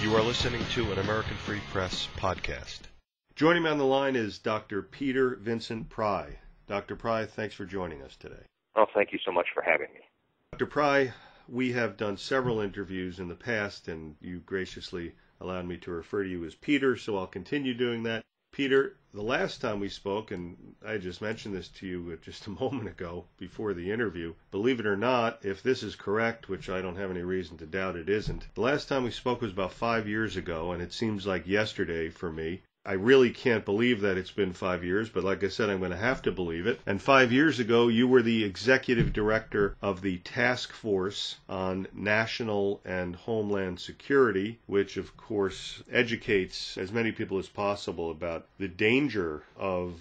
You are listening to an American Free Press podcast. Joining me on the line is Dr. Peter Vincent Pry. Dr. Pry, thanks for joining us today. Oh, thank you so much for having me. Dr. Pry, we have done several interviews in the past, and you graciously allowed me to refer to you as Peter, so I'll continue doing that. Peter, the last time we spoke, and I just mentioned this to you just a moment ago before the interview, believe it or not, if this is correct, which I don't have any reason to doubt it isn't, the last time we spoke was about 5 years ago, and it seems like yesterday for me. I really can't believe that it's been 5 years, but like I said, I'm going to have to believe it. And 5 years ago, you were the executive director of the Task Force on National and Homeland Security, which of course educates as many people as possible about the danger of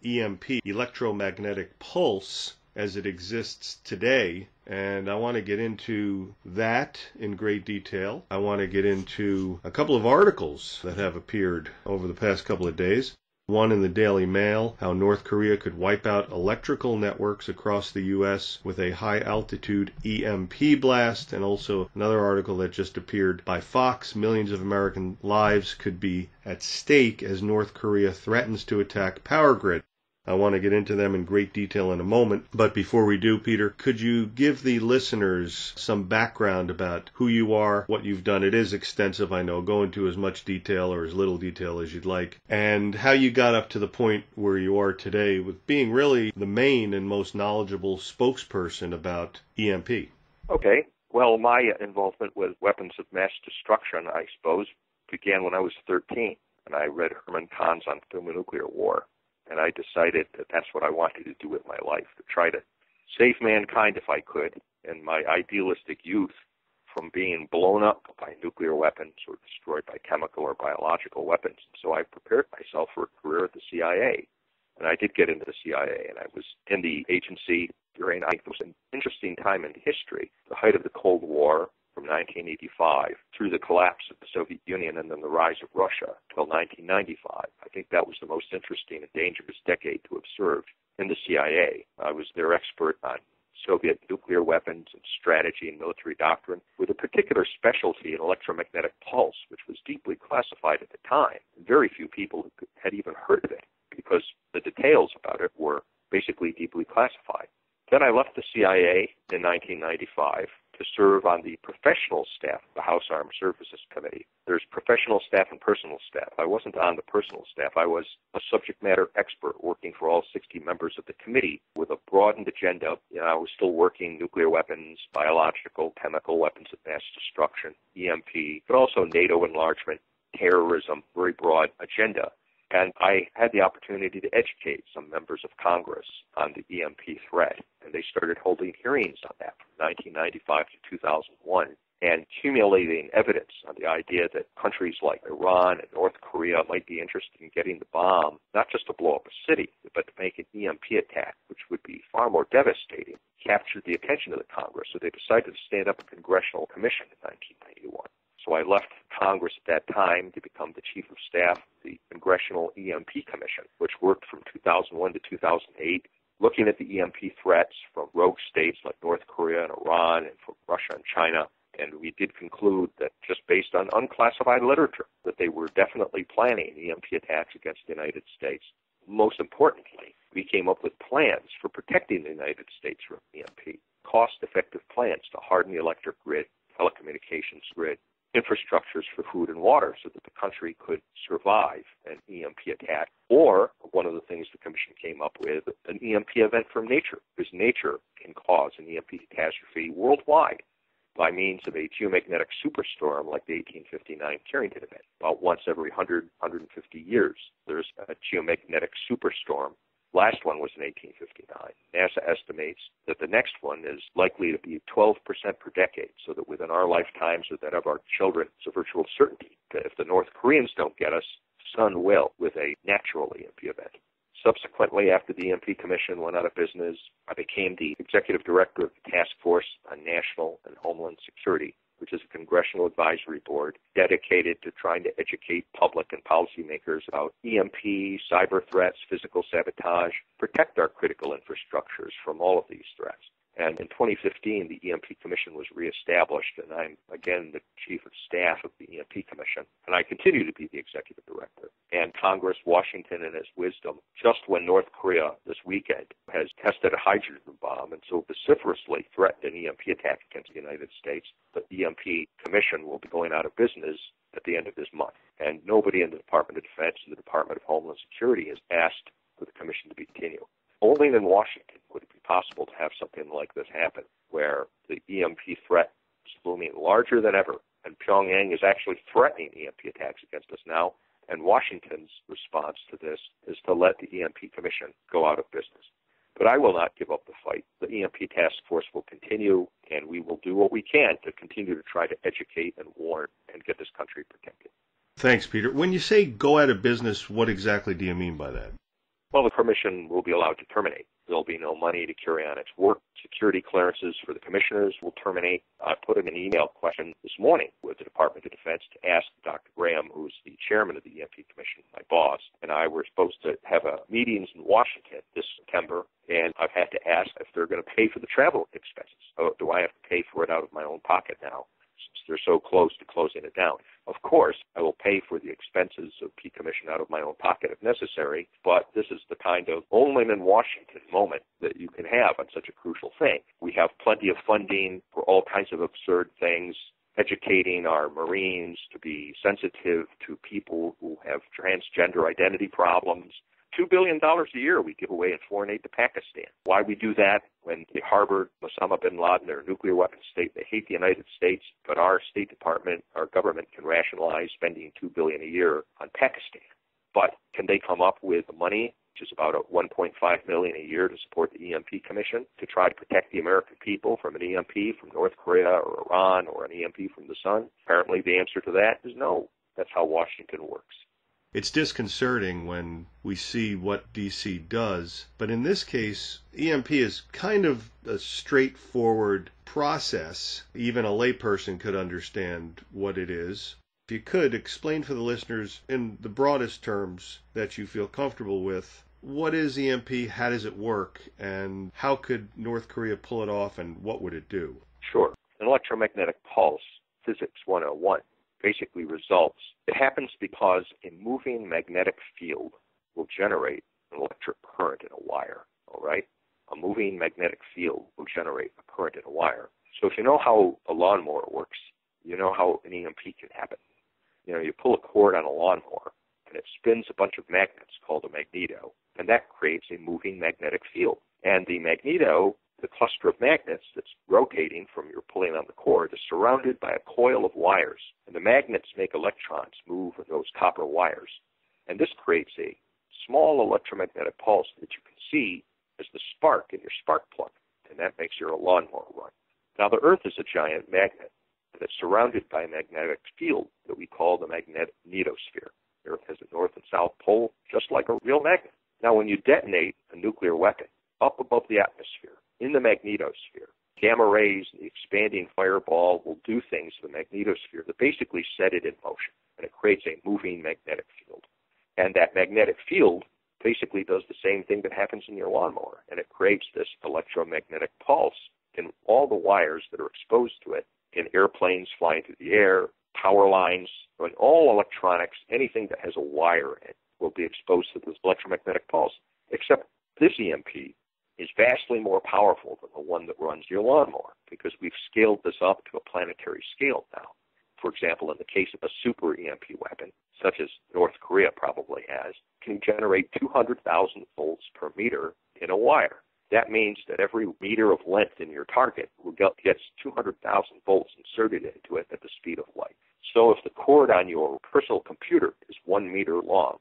EMP, electromagnetic pulse, as it exists today. And I want to get into that in great detail. I want to get into a couple of articles that have appeared over the past couple of days. One in the Daily Mail, how North Korea could wipe out electrical networks across the U.S. with a high-altitude EMP blast, and also another article that just appeared by Fox, millions of American lives could be at stake as North Korea threatens to attack power grid. I want to get into them in great detail in a moment, but before we do, Peter, could you give the listeners some background about who you are, what you've done? It is extensive, I know. Go into as much detail or as little detail as you'd like, and how you got up to the point where you are today with being really the main and most knowledgeable spokesperson about EMP. Okay. Well, my involvement with weapons of mass destruction, I suppose, began when I was 13, and I read Herman Kahn's On Thermonuclear War. And I decided that that's what I wanted to do with my life, to try to save mankind if I could, and my idealistic youth from being blown up by nuclear weapons or destroyed by chemical or biological weapons. So I prepared myself for a career at the CIA. And I did get into the CIA, and I was in the agency during, I think it was an interesting time in history, the height of the Cold War, from 1985 through the collapse of the Soviet Union and then the rise of Russia until 1995. I think that was the most interesting and dangerous decade to observe in the CIA. I was their expert on Soviet nuclear weapons and strategy and military doctrine, with a particular specialty in electromagnetic pulse, which was deeply classified at the time. Very few people had even heard of it because the details about it were basically deeply classified. Then I left the CIA in 1995 to serve on the professional staff of the House Armed Services Committee. There's professional staff and personal staff. I wasn't on the personal staff. I was a subject matter expert working for all 60 members of the committee with a broadened agenda. I was still working nuclear weapons, biological, chemical weapons of mass destruction, EMP, but also NATO enlargement, terrorism, very broad agenda. And I had the opportunity to educate some members of Congress on the EMP threat, and they started holding hearings on that from 1995 to 2001 and accumulating evidence on the idea that countries like Iran and North Korea might be interested in getting the bomb, not just to blow up a city, but to make an EMP attack, which would be far more devastating, captured the attention of the Congress. So they decided to stand up a congressional commission in 1991. So I left Congress at that time to become the chief of staff of the Congressional EMP Commission, which worked from 2001 to 2008, looking at the EMP threats from rogue states like North Korea and Iran and from Russia and China. And we did conclude that just based on unclassified literature, that they were definitely planning EMP attacks against the United States. Most importantly, we came up with plans for protecting the United States from EMP, cost-effective plans to harden the electric grid, telecommunications grid, infrastructures for food and water so that the country could survive an EMP attack, or one of the things the Commission came up with, an EMP event from nature, because nature can cause an EMP catastrophe worldwide by means of a geomagnetic superstorm like the 1859 Carrington event. About once every 100, 150 years, there's a geomagnetic superstorm. Last one was in 1859. NASA estimates that the next one is likely to be 12% per decade, so that within our lifetimes or that of our children, it's a virtual certainty that if the North Koreans don't get us, the sun will with a natural EMP event. Subsequently, after the EMP Commission went out of business, I became the executive director of the Task Force on National and Homeland Security, which is a congressional advisory board dedicated to trying to educate public and policymakers about EMP, cyber threats, physical sabotage, protect our critical infrastructures from all of these threats. And in 2015, the EMP Commission was reestablished, and I'm, again, the Chief of Staff of the EMP Commission, and I continue to be the Executive Director. And Congress, Washington, in its wisdom, just when North Korea this weekend has tested a hydrogen bomb and so vociferously threatened an EMP attack against the United States, the EMP Commission will be going out of business at the end of this month. And nobody in the Department of Defense and the Department of Homeland Security has asked for the Commission to continue. Only in Washington would it be possible to have something like this happen, where the EMP threat is looming larger than ever, and Pyongyang is actually threatening EMP attacks against us now, and Washington's response to this is to let the EMP Commission go out of business. But I will not give up the fight. The EMP task force will continue, and we will do what we can to continue to try to educate and warn and get this country protected. Thanks, Peter. When you say go out of business, what exactly do you mean by that? Well, the commission will be allowed to terminate. There'll be no money to carry on its work. Security clearances for the commissioners will terminate. I put in an email question this morning with the Department of Defense to ask Dr. Graham, who's the chairman of the EMP Commission, my boss, and I were supposed to have meetings in Washington this September, and I've had to ask if they're going to pay for the travel expenses. Oh, do I have to pay for it out of my own pocket now, since they're so close to closing it down? Of course, I will pay for the expenses of P Commission out of my own pocket if necessary, but this is the kind of only in Washington moment that you can have on such a crucial thing. We have plenty of funding for all kinds of absurd things, educating our Marines to be sensitive to people who have transgender identity problems. $2 billion a year we give away in foreign aid to Pakistan. Why we do that when they harbored Osama bin Laden, they're a nuclear weapons state, they hate the United States, but our State Department, our government can rationalize spending $2 billion a year on Pakistan. But can they come up with money, which is about $1.5 million a year, to support the EMP Commission, to try to protect the American people from an EMP from North Korea or Iran or an EMP from the sun? Apparently the answer to that is no. That's how Washington works. It's disconcerting when we see what D.C. does, but in this case, EMP is kind of a straightforward process. Even a layperson could understand what it is. If you could, explain for the listeners in the broadest terms that you feel comfortable with, what is EMP, how does it work, and how could North Korea pull it off, and what would it do? Sure. An electromagnetic pulse, Physics 101. Basically results. It happens because a moving magnetic field will generate an electric current in a wire, all right? A moving magnetic field will generate a current in a wire. So if you know how a lawnmower works, you know how an EMP can happen. You know, you pull a cord on a lawnmower, and it spins a bunch of magnets called a magneto, and that creates a moving magnetic field. And the magneto, the cluster of magnets that's rotating from your pulling on the cord, is surrounded by a coil of wires. And the magnets make electrons move in those copper wires. And this creates a small electromagnetic pulse that you can see as the spark in your spark plug. And that makes your lawnmower run. Now, the Earth is a giant magnet, and it's surrounded by a magnetic field that we call the magnetosphere. The Earth has a north and south pole, just like a real magnet. Now, when you detonate a nuclear weapon up above the atmosphere, in the magnetosphere, gamma rays and the expanding fireball will do things to the magnetosphere that basically set it in motion, and it creates a moving magnetic field. And that magnetic field basically does the same thing that happens in your lawnmower, and it creates this electromagnetic pulse in all the wires that are exposed to it, in airplanes flying through the air, power lines, and all electronics, anything that has a wire in it will be exposed to this electromagnetic pulse, except this EMP is vastly more powerful than the one that runs your lawnmower, because we've scaled this up to a planetary scale now. For example, in the case of a super EMP weapon, such as North Korea probably has, can generate 200,000 volts per meter in a wire. That means that every meter of length in your target gets 200,000 volts inserted into it at the speed of light. So if the cord on your personal computer is 1 meter long,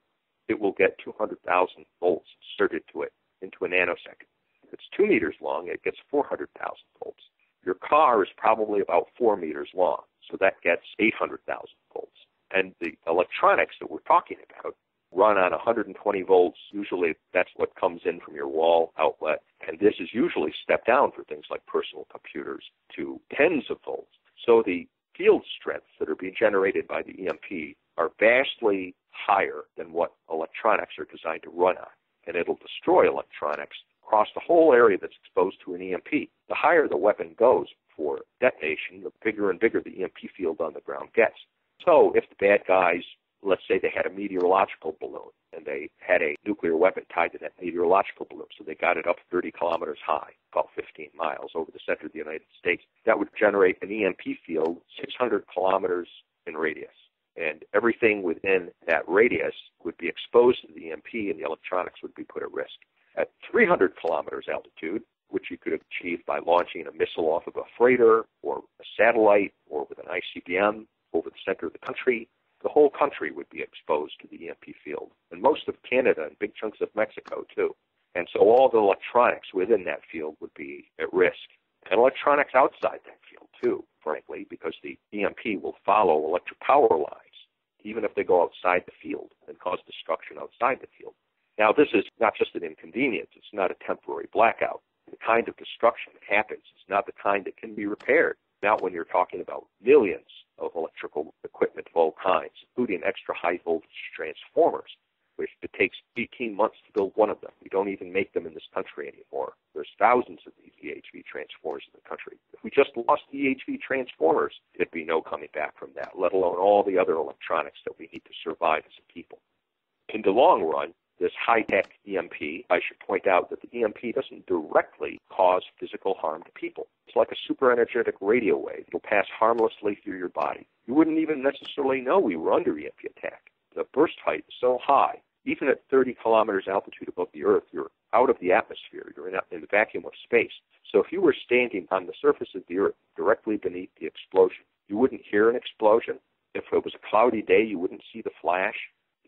it will get 200,000 volts inserted to it into a nanosecond. If it's 2 meters long, it gets 400,000 volts. Your car is probably about 4 meters long, so that gets 800,000 volts. And the electronics that we're talking about run on 120 volts. Usually that's what comes in from your wall outlet. And this is usually stepped down for things like personal computers to tens of volts. So the field strengths that are being generated by the EMP are vastly higher than what electronics are designed to run on. And it'll destroy electronics across the whole area that's exposed to an EMP. The higher the weapon goes for detonation, the bigger and bigger the EMP field on the ground gets. So if the bad guys, let's say they had a meteorological balloon, and they had a nuclear weapon tied to that meteorological balloon, so they got it up 30 kilometers high, about 15 miles over the center of the United States, that would generate an EMP field 600 kilometers in radius. And everything within that radius would be exposed to the EMP, and the electronics would be put at risk. At 300 kilometers altitude, which you could achieve by launching a missile off of a freighter or a satellite or with an ICBM over the center of the country, the whole country would be exposed to the EMP field, and most of Canada and big chunks of Mexico, too. And so all the electronics within that field would be at risk, and electronics outside that field, too, frankly, because the EMP will follow electric power lines, even if they go outside the field and cause destruction outside the field. Now, this is not just an inconvenience. It's not a temporary blackout. The kind of destruction that happens is not the kind that can be repaired. Not when you're talking about millions of electrical equipment of all kinds, including extra high voltage transformers, which it takes 18 months to build one of them. We don't even make them in this country anymore. There's thousands of these EHV transformers in the country. If we just lost the EHV transformers, there'd be no coming back from that, let alone all the other electronics that we need to survive as a people. In the long run, this high-tech EMP, I should point out that the EMP doesn't directly cause physical harm to people. It's like a super-energetic radio wave. It'll pass harmlessly through your body. You wouldn't even necessarily know we were under EMP attack. The burst height is so high, even at 30 kilometers altitude above the Earth, you're out of the atmosphere. You're in the vacuum of space. So if you were standing on the surface of the Earth directly beneath the explosion, you wouldn't hear an explosion. If it was a cloudy day, you wouldn't see the flash.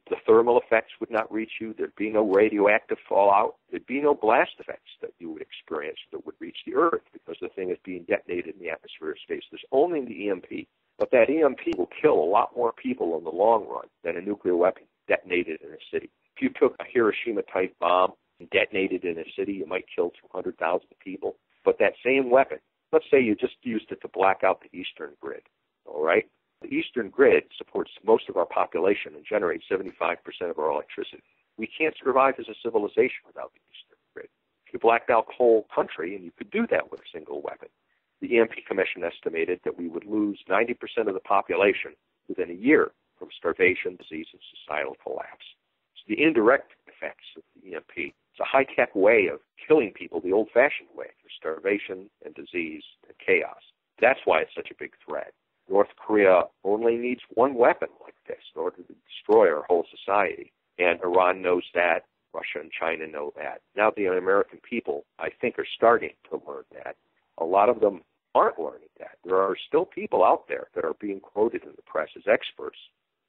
The thermal effects would not reach you. There'd be no radioactive fallout. There'd be no blast effects that you would experience that would reach the Earth because the thing is being detonated in the atmosphere of space. There's only the EMP. But that EMP will kill a lot more people in the long run than a nuclear weapon detonated in a city. If you took a Hiroshima-type bomb and detonated in a city, you might kill 200,000 people. But that same weapon, let's say you just used it to black out the eastern grid, all right? The eastern grid supports most of our population and generates 75% of our electricity. We can't survive as a civilization without the eastern grid. If you blacked out the whole country, and you could do that with a single weapon, the EMP Commission estimated that we would lose 90% of the population within a year from starvation, disease, and societal collapse. So the indirect effects of the EMP, it's a high-tech way of killing people the old-fashioned way, through starvation and disease and chaos. That's why it's such a big threat. North Korea only needs one weapon like this in order to destroy our whole society. And Iran knows that. Russia and China know that. Now the American people, I think, are starting to learn that. A lot of them aren't learning that. There are still people out there that are being quoted in the press as experts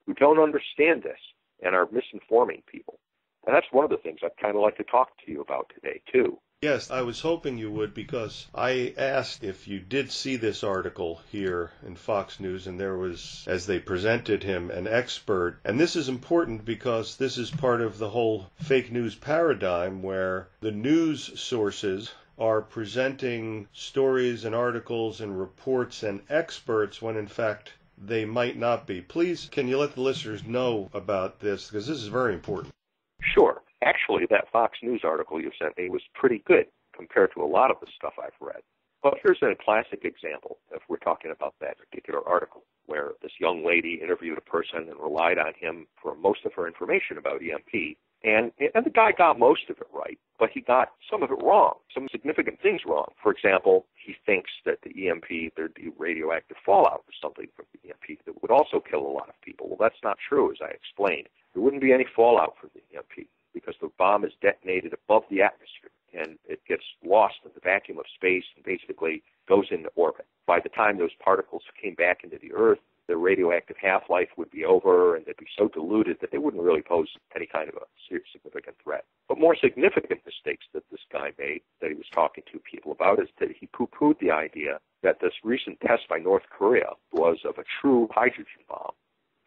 who don't understand this and are misinforming people. And that's one of the things I'd kind of like to talk to you about today, too. Yes, I was hoping you would, because I asked if you did see this article here in Fox News, and there was, as they presented him, an expert. And this is important because this is part of the whole fake news paradigm where the news sources are presenting stories and articles and reports and experts when in fact they might not be. Please, can you let the listeners know about this, because this is very important. Sure. Actually, that Fox News article you sent me was pretty good compared to a lot of the stuff I've read. But here's a classic example, if we're talking about that particular article, where this young lady interviewed a person and relied on him for most of her information about EMP. And the guy got most of it right, but he got some of it wrong, some significant things wrong. For example, he thinks that the EMP, there'd be radioactive fallout or something from the EMP that would also kill a lot of people. Well, that's not true, as I explained. There wouldn't be any fallout from the EMP because the bomb is detonated above the atmosphere and it gets lost in the vacuum of space and basically goes into orbit. By the time those particles came back into the Earth, their radioactive half-life would be over and they'd be so diluted that they wouldn't really pose any kind of a significant threat. But more significant mistakes that this guy made, that he was talking to people about, is that he poo-pooed the idea that this recent test by North Korea was of a true hydrogen bomb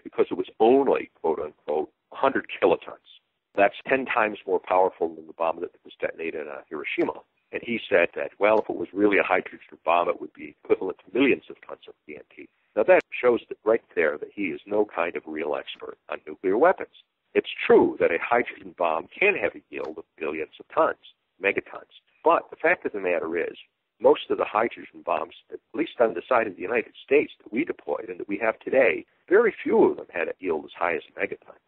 because it was only, quote-unquote, 100 kilotons. That's 10 times more powerful than the bomb that was detonated on Hiroshima. And he said that, well, if it was really a hydrogen bomb, it would be equivalent to millions of tons of TNT. Now, that shows that right there that he is no kind of real expert on nuclear weapons. It's true that a hydrogen bomb can have a yield of billions of tons, megatons. But the fact of the matter is, most of the hydrogen bombs, at least on the side of the United States that we deployed and that we have today, very few of them had a yield as high as a megaton.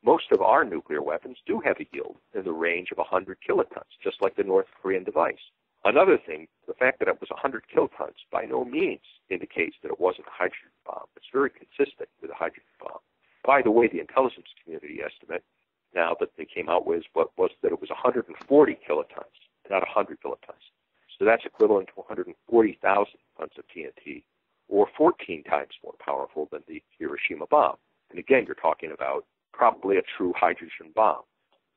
Most of our nuclear weapons do have a yield in the range of 100 kilotons, just like the North Korean device. Another thing, the fact that it was 100 kilotons by no means indicates that it wasn't a hydrogen bomb. It's very consistent with a hydrogen bomb. By the way, the intelligence community estimate, now that they came out with, was that it was 140 kilotons, not 100 kilotons. So that's equivalent to 140,000 tons of TNT, or 14 times more powerful than the Hiroshima bomb. And again, you're talking about probably a true hydrogen bomb.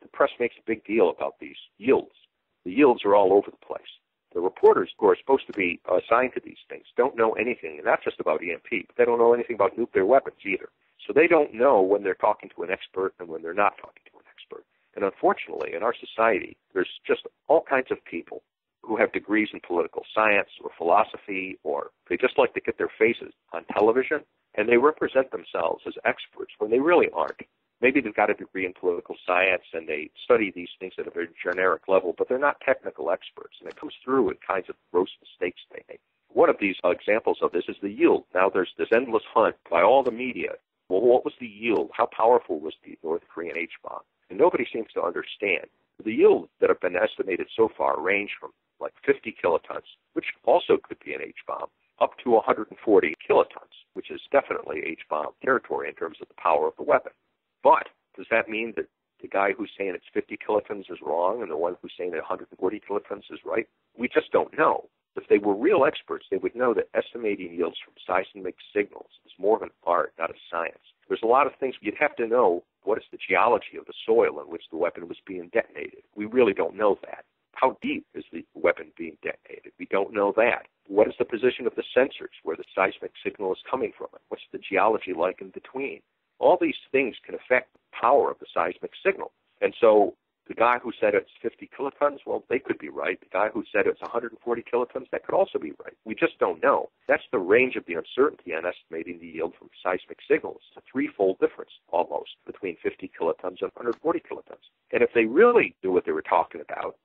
The press makes a big deal about these yields. The yields are all over the place. The reporters who are supposed to be assigned to these things don't know anything, not just about EMP, but they don't know anything about nuclear weapons either. So they don't know when they're talking to an expert and when they're not talking to an expert. And unfortunately, in our society, there's just all kinds of people who have degrees in political science or philosophy, or they just like to get their faces on television, and they represent themselves as experts when they really aren't. Maybe they've got a degree in political science and they study these things at a very generic level, but they're not technical experts, and it comes through in kinds of gross mistakes they make. One of these examples of this is the yield. Now there's this endless hunt by all the media. Well, what was the yield? How powerful was the North Korean H-bomb? And nobody seems to understand. The yields that have been estimated so far range from like 50 kilotons, which also could be an H-bomb, up to 140 kilotons, which is definitely H-bomb territory in terms of the power of the weapon. But does that mean that the guy who's saying it's 50 kilotons is wrong and the one who's saying that 140 kilotons is right? We just don't know. If they were real experts, they would know that estimating yields from seismic signals is more of an art, not a science. There's a lot of things you'd have to know. What is the geology of the soil in which the weapon was being detonated? We really don't know that. How deep is the weapon being detonated? We don't know that. What is the position of the sensors where the seismic signal is coming from? What's the geology like in between? All these things can affect the power of the seismic signal. And so the guy who said it's 50 kilotons, well, they could be right. The guy who said it's 140 kilotons, that could also be right. We just don't know. That's the range of the uncertainty on estimating the yield from seismic signals. It's a threefold difference, almost, between 50 kilotons and 140 kilotons. And if they really knew what they were talking about,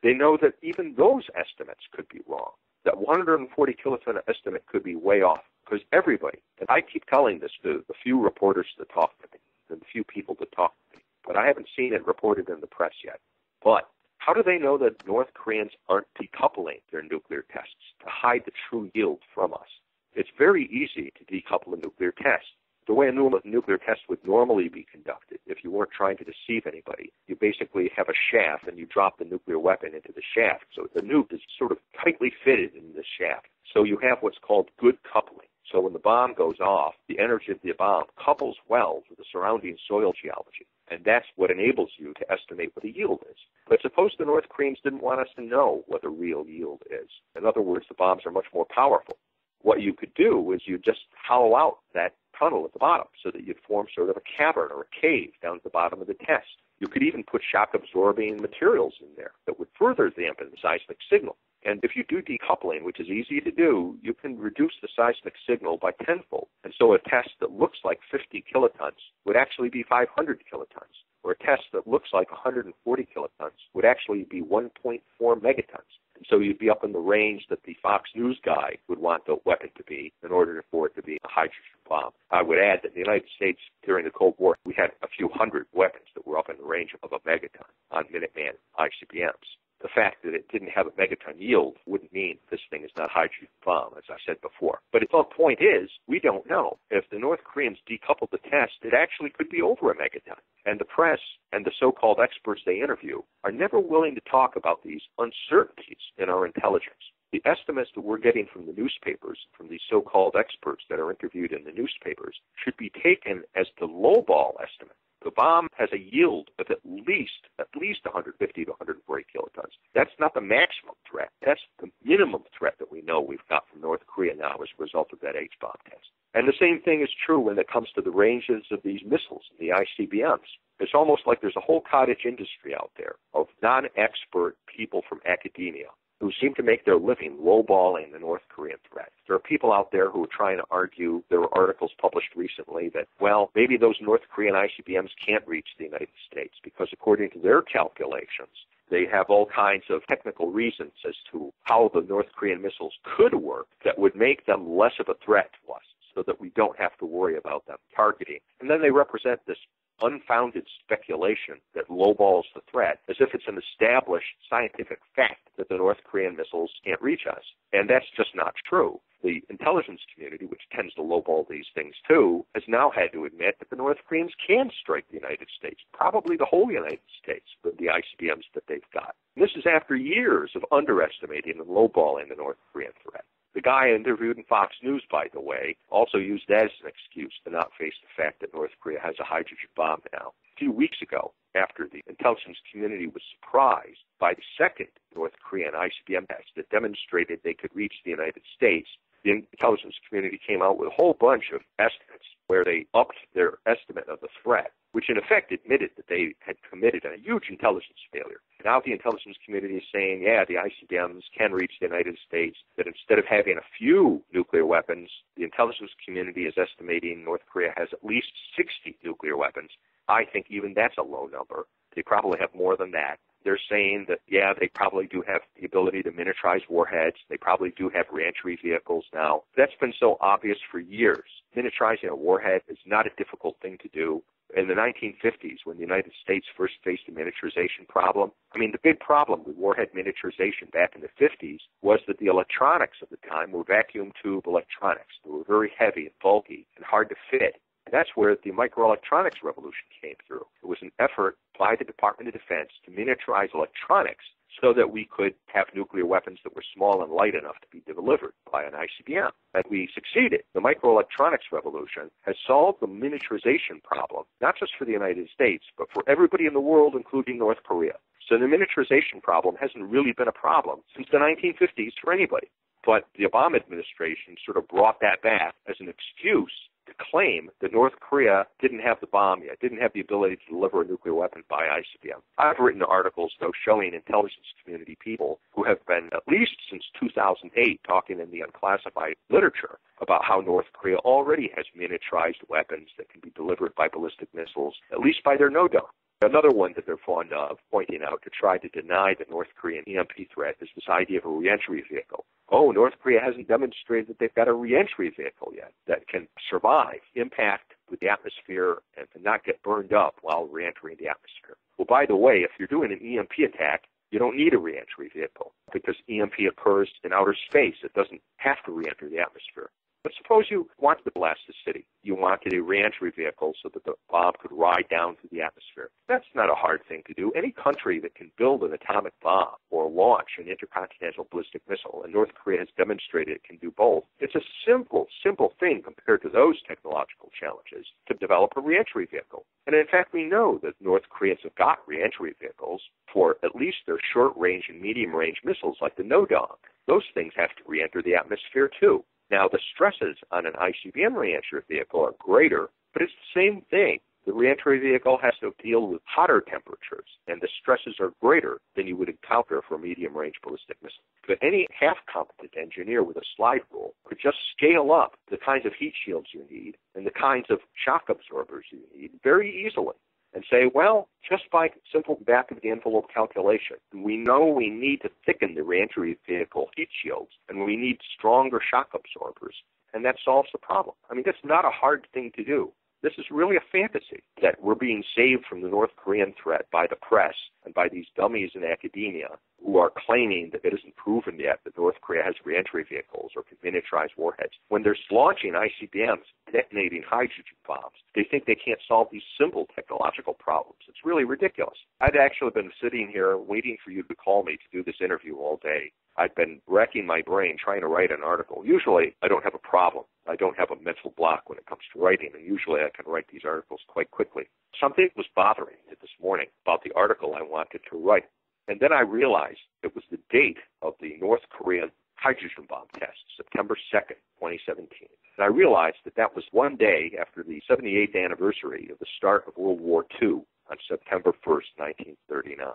they know that even those estimates could be wrong. That 140 kiloton estimate could be way off, because everybody, and I keep telling this to the few reporters that talk to me, and the few people that talk to me, but I haven't seen it reported in the press yet. But how do they know that North Koreans aren't decoupling their nuclear tests to hide the true yield from us? It's very easy to decouple a nuclear test. The way a nuclear test would normally be conducted, if you weren't trying to deceive anybody, you basically have a shaft and you drop the nuclear weapon into the shaft. So the nuke is sort of tightly fitted in the shaft. So you have what's called good coupling. So when the bomb goes off, the energy of the bomb couples well with the surrounding soil geology. And that's what enables you to estimate what the yield is. But suppose the North Koreans didn't want us to know what the real yield is. In other words, the bombs are much more powerful. What you could do is you just hollow out that tunnel at the bottom so that you'd form sort of a cavern or a cave down at the bottom of the test. You could even put shock-absorbing materials in there that would further dampen the seismic signal. And if you do decoupling, which is easy to do, you can reduce the seismic signal by tenfold. And so a test that looks like 50 kilotons would actually be 500 kilotons, or a test that looks like 140 kilotons would actually be 1.4 megatons. And so you'd be up in the range that the Fox News guy would want the weapon to be in order for it to be a hydrogen bomb. I would add that in the United States during the Cold War, we had a few hundred weapons that were up in the range of a megaton on Minuteman ICBMs. The fact that it didn't have a megaton yield wouldn't mean this thing is not a hydrogen bomb, as I said before. But the point is, we don't know. If the North Koreans decoupled the test, it actually could be over a megaton. And the press and the so-called experts they interview are never willing to talk about these uncertainties in our intelligence. The estimates that we're getting from the newspapers, from these so-called experts that are interviewed in the newspapers, should be taken as the lowball estimate. The bomb has a yield of at least 150 to 140 kilotons. That's not the maximum threat. That's the minimum threat that we know we've got from North Korea now as a result of that H-bomb test. And the same thing is true when it comes to the ranges of these missiles, the ICBMs. It's almost like there's a whole cottage industry out there of non-expert people from academia who seem to make their living lowballing the North Korean threat. There are people out there who are trying to argue, there were articles published recently that, well, maybe those North Korean ICBMs can't reach the United States because according to their calculations, They have all kinds of technical reasons as to how the North Korean missiles could work that would make them less of a threat to us, so that we don't have to worry about them targeting. And then they represent this unfounded speculation that lowballs the threat as if it's an established scientific fact that the North Korean missiles can't reach us. And that's just not true. The intelligence community, which tends to lowball these things too, has now had to admit that the North Koreans can strike the United States, probably the whole United States, with the ICBMs that they've got. And this is after years of underestimating and lowballing the North Korean threat. The guy I interviewed in Fox News, by the way, also used that as an excuse to not face the fact that North Korea has a hydrogen bomb now. A few weeks ago, after the intelligence community was surprised by the second North Korean ICBM test that demonstrated they could reach the United States, the intelligence community came out with a whole bunch of estimates where they upped their estimate of the threat, which in effect admitted that they had committed a huge intelligence failure. Now the intelligence community is saying, yeah, the ICBMs can reach the United States, that instead of having a few nuclear weapons, the intelligence community is estimating North Korea has at least 60 nuclear weapons. I think even that's a low number. They probably have more than that. They're saying that, yeah, they probably do have the ability to miniaturize warheads. They probably do have reentry vehicles now. That's been so obvious for years. Miniaturizing a warhead is not a difficult thing to do. In the 1950s, when the United States first faced a miniaturization problem, the big problem with warhead miniaturization back in the 50s was that the electronics of the time were vacuum tube electronics. They were very heavy and bulky and hard to fit. And that's where the microelectronics revolution came through. It was an effort by the Department of Defense to miniaturize electronics so that we could have nuclear weapons that were small and light enough to be delivered by an ICBM. And we succeeded. The microelectronics revolution has solved the miniaturization problem, not just for the United States, but for everybody in the world, including North Korea. So the miniaturization problem hasn't really been a problem since the 1950s for anybody. But the Obama administration sort of brought that back as an excuse to claim that North Korea didn't have the bomb yet, didn't have the ability to deliver a nuclear weapon by ICBM. I've written articles, though, showing intelligence community people who have been, at least since 2008, talking in the unclassified literature about how North Korea already has miniaturized weapons that can be delivered by ballistic missiles, at least by their no-dome. Another one that they're fond of pointing out to try to deny the North Korean EMP threat is this idea of a reentry vehicle. Oh, North Korea hasn't demonstrated that they've got a reentry vehicle yet that can survive impact with the atmosphere and not get burned up while reentering the atmosphere. Well, by the way, if you're doing an EMP attack, you don't need a reentry vehicle because EMP occurs in outer space. It doesn't have to reenter the atmosphere. But suppose you wanted to blast the city. You wanted a reentry vehicle so that the bomb could ride down through the atmosphere. That's not a hard thing to do. Any country that can build an atomic bomb or launch an intercontinental ballistic missile, and North Korea has demonstrated it can do both, it's a simple thing compared to those technological challenges to develop a reentry vehicle. And in fact, we know that North Koreans have got reentry vehicles for at least their short-range and medium-range missiles like the no-dome. Those things have to reenter the atmosphere too. Now, the stresses on an ICBM reentry vehicle are greater, but it's the same thing. The reentry vehicle has to deal with hotter temperatures, and the stresses are greater than you would encounter for a medium-range ballistic missile. But any half-competent engineer with a slide rule could just scale up the kinds of heat shields you need and the kinds of shock absorbers you need very easily and say, well, just by simple back-of-the-envelope calculation, we know we need to thicken the reentry vehicle heat shields, and we need stronger shock absorbers, and that solves the problem. That's not a hard thing to do. This is really a fantasy that we're being saved from the North Korean threat by the press and by these dummies in academia who are claiming that it isn't proven yet that North Korea has reentry vehicles or can miniaturize warheads. When they're launching ICBMs, detonating hydrogen bombs, they think they can't solve these simple technological problems. It's really ridiculous. I've actually been sitting here waiting for you to call me to do this interview all day. I've been racking my brain trying to write an article. Usually, I don't have a problem. I don't have a mental block when it comes to writing, and usually I can write these articles quite quickly. Something was bothering me this morning about the article I wanted to write. And then I realized it was the date of the North Korean hydrogen bomb test, September 2nd, 2017. And I realized that that was one day after the 78th anniversary of the start of World War II on September 1st, 1939.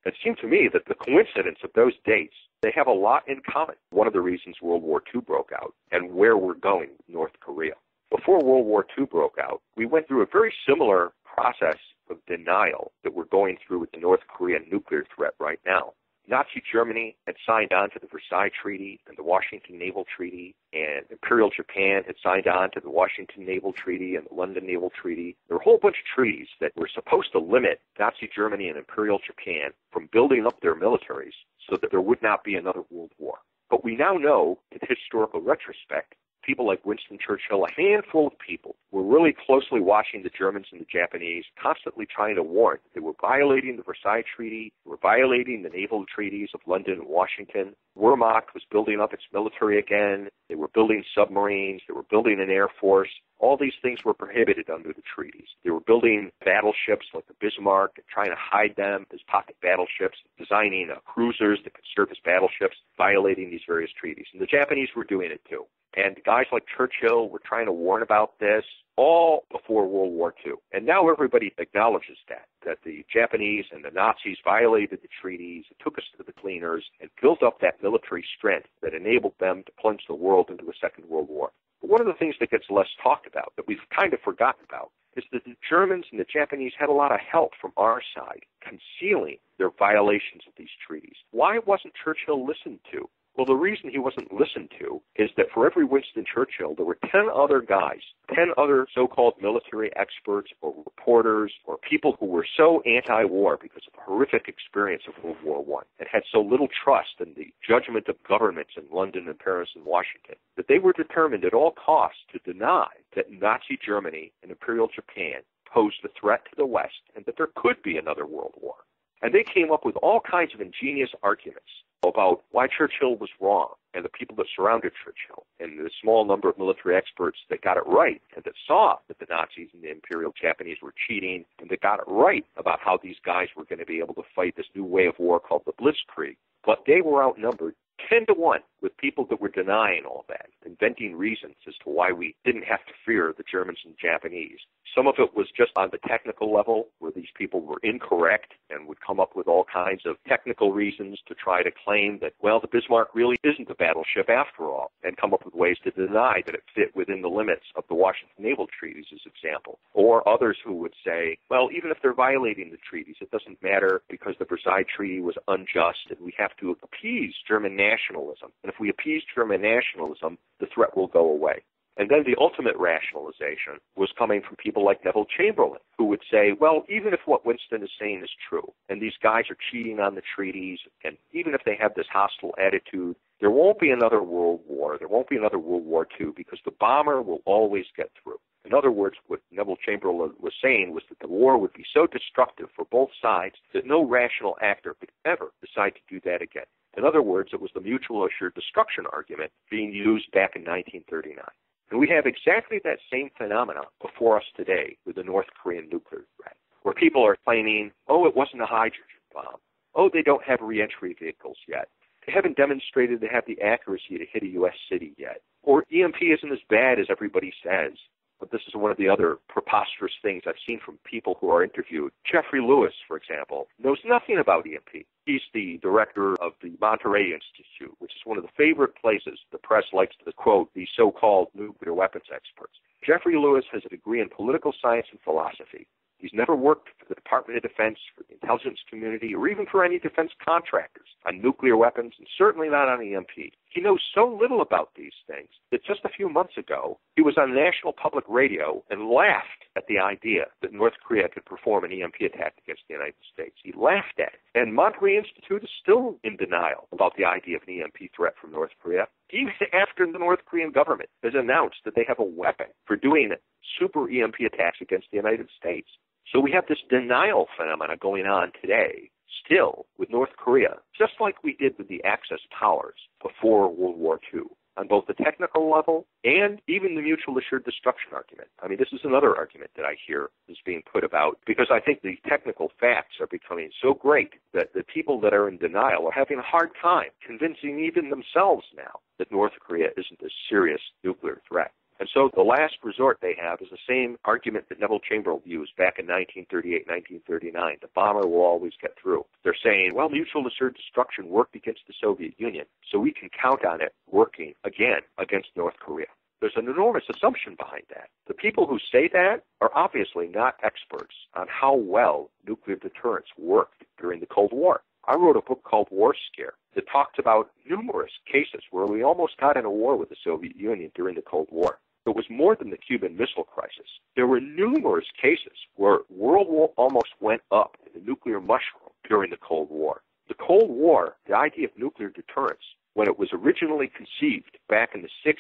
It seemed to me that the coincidence of those dates, they have a lot in common. One of the reasons World War II broke out and where we're going with North Korea. Before World War II broke out, we went through a very similar process with denial that we're going through with the North Korean nuclear threat right now. Nazi Germany had signed on to the Versailles Treaty and the Washington Naval Treaty, and Imperial Japan had signed on to the Washington Naval Treaty and the London Naval Treaty. There were a whole bunch of treaties that were supposed to limit Nazi Germany and Imperial Japan from building up their militaries so that there would not be another world war. But we now know, in historical retrospect, people like Winston Churchill, a handful of people, were really closely watching the Germans and the Japanese, constantly trying to warn. They were violating the Versailles Treaty, they were violating the naval treaties of London and Washington. Wehrmacht was building up its military again. They were building submarines. They were building an air force. All these things were prohibited under the treaties. They were building battleships like the Bismarck and trying to hide them as pocket battleships, designing cruisers that could serve as battleships, violating these various treaties. And the Japanese were doing it too. And guys like Churchill were trying to warn about this all before World War II. And now everybody acknowledges that the Japanese and the Nazis violated the treaties, it took us to the cleaners, and built up that military strength that enabled them to plunge the world into a Second World War. But one of the things that gets less talked about, that we've kind of forgotten about, is that the Germans and the Japanese had a lot of help from our side, concealing their violations of these treaties. Why wasn't Churchill listened to? Well, the reason he wasn't listened to is that for every Winston Churchill, there were 10 other guys, 10 other so-called military experts or reporters or people who were so anti-war because of the horrific experience of World War I and had so little trust in the judgment of governments in London and Paris and Washington that they were determined at all costs to deny that Nazi Germany and Imperial Japan posed a threat to the West and that there could be another world war. And they came up with all kinds of ingenious arguments about why Churchill was wrong, and the people that surrounded Churchill, and the small number of military experts that got it right, and that saw that the Nazis and the Imperial Japanese were cheating, and that got it right about how these guys were going to be able to fight this new way of war called the Blitzkrieg. But they were outnumbered 10 to 1 with people that were denying all that, inventing reasons as to why we didn't have to fear the Germans and Japanese. Some of it was just on the technical level, where these people were incorrect and would come up with all kinds of technical reasons to try to claim that, well, the Bismarck really isn't a battleship after all, and come up with ways to deny that it fit within the limits of the Washington Naval Treaties, as example. Or others who would say, well, even if they're violating the treaties, it doesn't matter because the Versailles Treaty was unjust and we have to appease German nationalism. And if we appease German nationalism, the threat will go away. And then the ultimate rationalization was coming from people like Neville Chamberlain, who would say, well, even if what Winston is saying is true, and these guys are cheating on the treaties, and even if they have this hostile attitude, there won't be another world war. There won't be another World War II because the bomber will always get through. In other words, what Neville Chamberlain was saying was that the war would be so destructive for both sides that no rational actor could ever decide to do that again. In other words, it was the mutual assured destruction argument being used back in 1939. And we have exactly that same phenomena before us today with the North Korean nuclear threat, where people are claiming, oh, it wasn't a hydrogen bomb. Oh, they don't have reentry vehicles yet. They haven't demonstrated they have the accuracy to hit a U.S. city yet. Or EMP isn't as bad as everybody says. But this is one of the other preposterous things I've seen from people who are interviewed. Jeffrey Lewis, for example, knows nothing about EMP. He's the director of the Monterey Institute, which is one of the favorite places the press likes to quote the so-called nuclear weapons experts. Jeffrey Lewis has a degree in political science and philosophy. He's never worked for the Department of Defense, for the intelligence community, or even for any defense contractors on nuclear weapons, and certainly not on EMP. He knows so little about these things that just a few months ago, he was on national public radio and laughed at the idea that North Korea could perform an EMP attack against the United States. He laughed at it. And Monterey Institute is still in denial about the idea of an EMP threat from North Korea, even after the North Korean government has announced that they have a weapon for doing super EMP attacks against the United States. So we have this denial phenomena going on today, still, with North Korea, just like we did with the Axis powers before World War II, on both the technical level and even the mutual assured destruction argument. I mean, this is another argument that I hear is being put about, because I think the technical facts are becoming so great that the people that are in denial are having a hard time convincing even themselves now that North Korea isn't a serious nuclear threat. And so the last resort they have is the same argument that Neville Chamberlain used back in 1938, 1939. The bomber will always get through. They're saying, well, mutual assured destruction worked against the Soviet Union, so we can count on it working again against North Korea. There's an enormous assumption behind that. The people who say that are obviously not experts on how well nuclear deterrence worked during the Cold War. I wrote a book called War Scare that talks about numerous cases where we almost got in a war with the Soviet Union during the Cold War. It was more than the Cuban Missile Crisis. There were numerous cases where World War almost went up in the nuclear mushroom during the Cold War. The Cold War, the idea of nuclear deterrence, when it was originally conceived back in the 60s,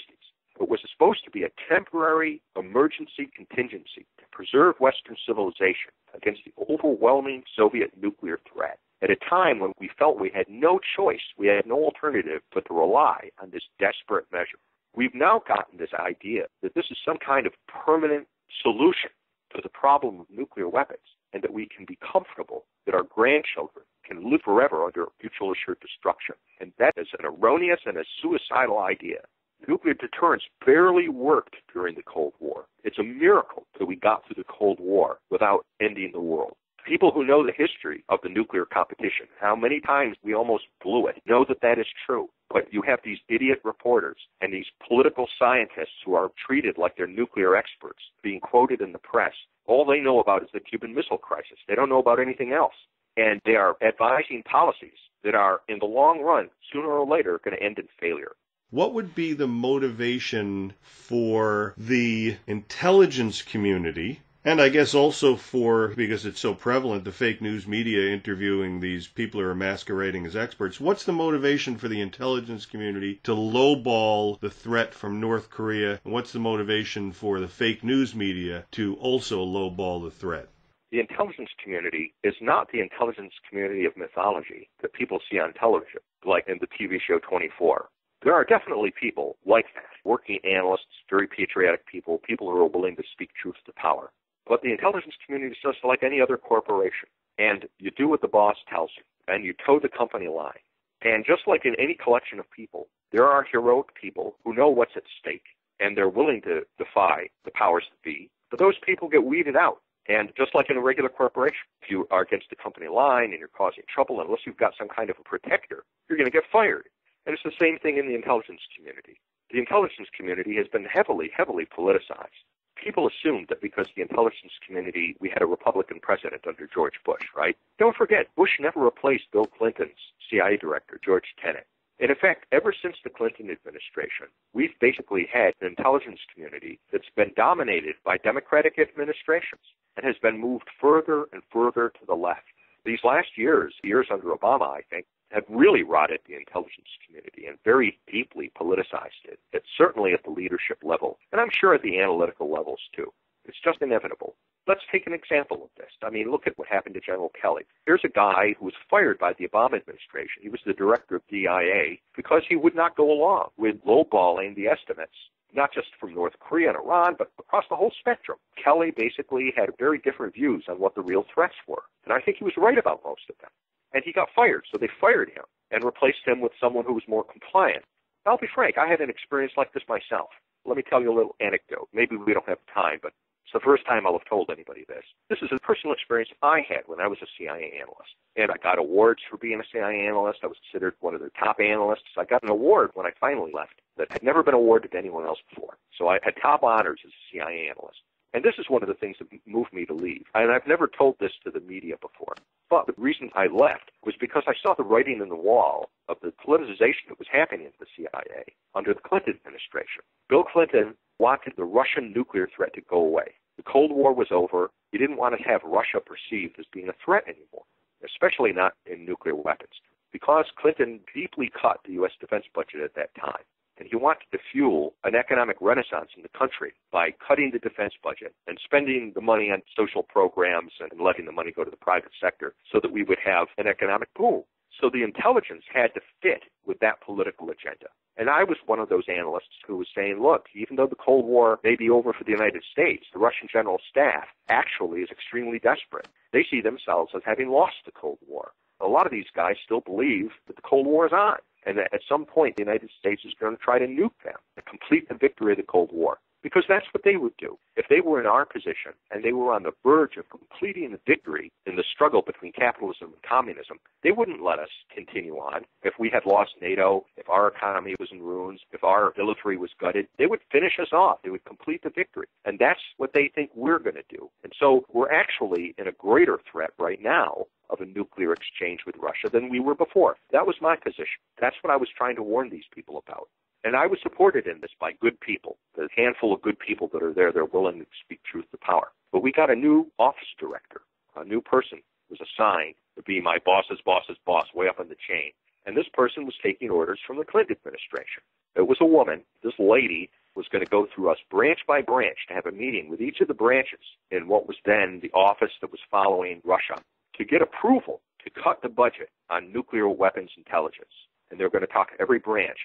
it was supposed to be a temporary emergency contingency to preserve Western civilization against the overwhelming Soviet nuclear threat at a time when we felt we had no choice, we had no alternative but to rely on this desperate measure. We've now gotten this idea that this is some kind of permanent solution to the problem of nuclear weapons, and that we can be comfortable that our grandchildren can live forever under mutual assured destruction. And that is an erroneous and a suicidal idea. Nuclear deterrence barely worked during the Cold War. It's a miracle that we got through the Cold War without ending the world. People who know the history of the nuclear competition, how many times we almost blew it, know that that is true. But you have these idiot reporters and these political scientists who are treated like they're nuclear experts being quoted in the press. All they know about is the Cuban Missile Crisis. They don't know about anything else. And they are advising policies that are, in the long run, sooner or later, going to end in failure. What would be the motivation for the intelligence community, and I guess also for, because it's so prevalent, the fake news media interviewing these people who are masquerading as experts, what's the motivation for the intelligence community to lowball the threat from North Korea? And what's the motivation for the fake news media to also lowball the threat? The intelligence community is not the intelligence community of mythology that people see on television, like in the TV show 24. There are definitely people like that, working analysts, very patriotic people, people who are willing to speak truth to power. But the intelligence community is just like any other corporation. And you do what the boss tells you, and you toe the company line. And just like in any collection of people, there are heroic people who know what's at stake, and they're willing to defy the powers that be. But those people get weeded out. And just like in a regular corporation, if you are against the company line and you're causing trouble, unless you've got some kind of a protector, you're going to get fired. And it's the same thing in the intelligence community. The intelligence community has been heavily, heavily politicized. People assumed that because the intelligence community, we had a Republican president under George Bush, right? Don't forget, Bush never replaced Bill Clinton's CIA director, George Tenet. And in fact, ever since the Clinton administration, we've basically had an intelligence community that's been dominated by Democratic administrations and has been moved further and further to the left. These last years under Obama, I think, have really rotted the intelligence community and very deeply politicized it. It's certainly at the leadership level, and I'm sure at the analytical levels too. It's just inevitable. Let's take an example of this. I mean, look at what happened to General Kelly. Here's a guy who was fired by the Obama administration. He was the director of DIA because he would not go along with lowballing the estimates, not just from North Korea and Iran, but across the whole spectrum. Kelly basically had very different views on what the real threats were, and I think he was right about most of them. And he got fired, so they fired him and replaced him with someone who was more compliant. I'll be frank, I had an experience like this myself. Let me tell you a little anecdote. Maybe we don't have time, but it's the first time I'll have told anybody this. This is a personal experience I had when I was a CIA analyst. And I got awards for being a CIA analyst. I was considered one of their top analysts. I got an award when I finally left that had never been awarded to anyone else before. So I had top honors as a CIA analyst. And this is one of the things that moved me to leave. And I've never told this to the media before. But the reason I left was because I saw the writing on the wall of the politicization that was happening in the CIA under the Clinton administration. Bill Clinton wanted the Russian nuclear threat to go away. The Cold War was over. He didn't want to have Russia perceived as being a threat anymore, especially not in nuclear weapons, because Clinton deeply cut the U.S. defense budget at that time. And he wanted to fuel an economic renaissance in the country by cutting the defense budget and spending the money on social programs and letting the money go to the private sector so that we would have an economic boom. So the intelligence had to fit with that political agenda. And I was one of those analysts who was saying, look, even though the Cold War may be over for the United States, the Russian General Staff actually is extremely desperate. They see themselves as having lost the Cold War. A lot of these guys still believe that the Cold War is on. And at some point, the United States is going to try to nuke them to complete the victory of the Cold War. because that's what they would do. If they were in our position and they were on the verge of completing the victory in the struggle between capitalism and communism, they wouldn't let us continue on. If we had lost NATO, if our economy was in ruins, if our military was gutted, they would finish us off. They would complete the victory. And that's what they think we're going to do. And so we're actually in a greater threat right now of a nuclear exchange with Russia than we were before. That was my position. That's what I was trying to warn these people about. And I was supported in this by good people, the handful of good people that are there. They're willing to speak truth to power. But we got a new office director, a new person was assigned to be my boss's boss's boss way up in the chain. And this person was taking orders from the Clinton administration. It was a woman. This lady was going to go through us branch by branch to have a meeting with each of the branches in what was then the office that was following Russia to get approval to cut the budget on nuclear weapons intelligence. And they're going to talk to every branch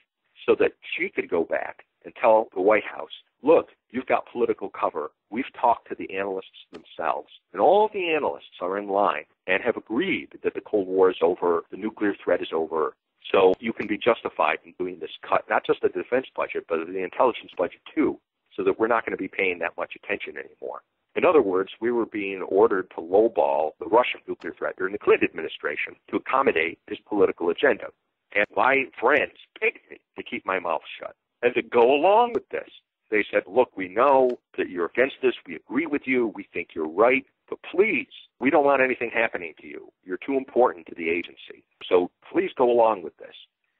so that she could go back and tell the White House, look, you've got political cover. We've talked to the analysts themselves, and all of the analysts are in line and have agreed that the Cold War is over, the nuclear threat is over, so you can be justified in doing this cut, not just the defense budget, but the intelligence budget too, so that we're not going to be paying that much attention anymore. In other words, we were being ordered to lowball the Russian nuclear threat during the Clinton administration to accommodate his political agenda. And my friends begged me to keep my mouth shut and to go along with this. They said, look, we know that you're against this. We agree with you. We think you're right. But please, we don't want anything happening to you. You're too important to the agency. So please go along with this.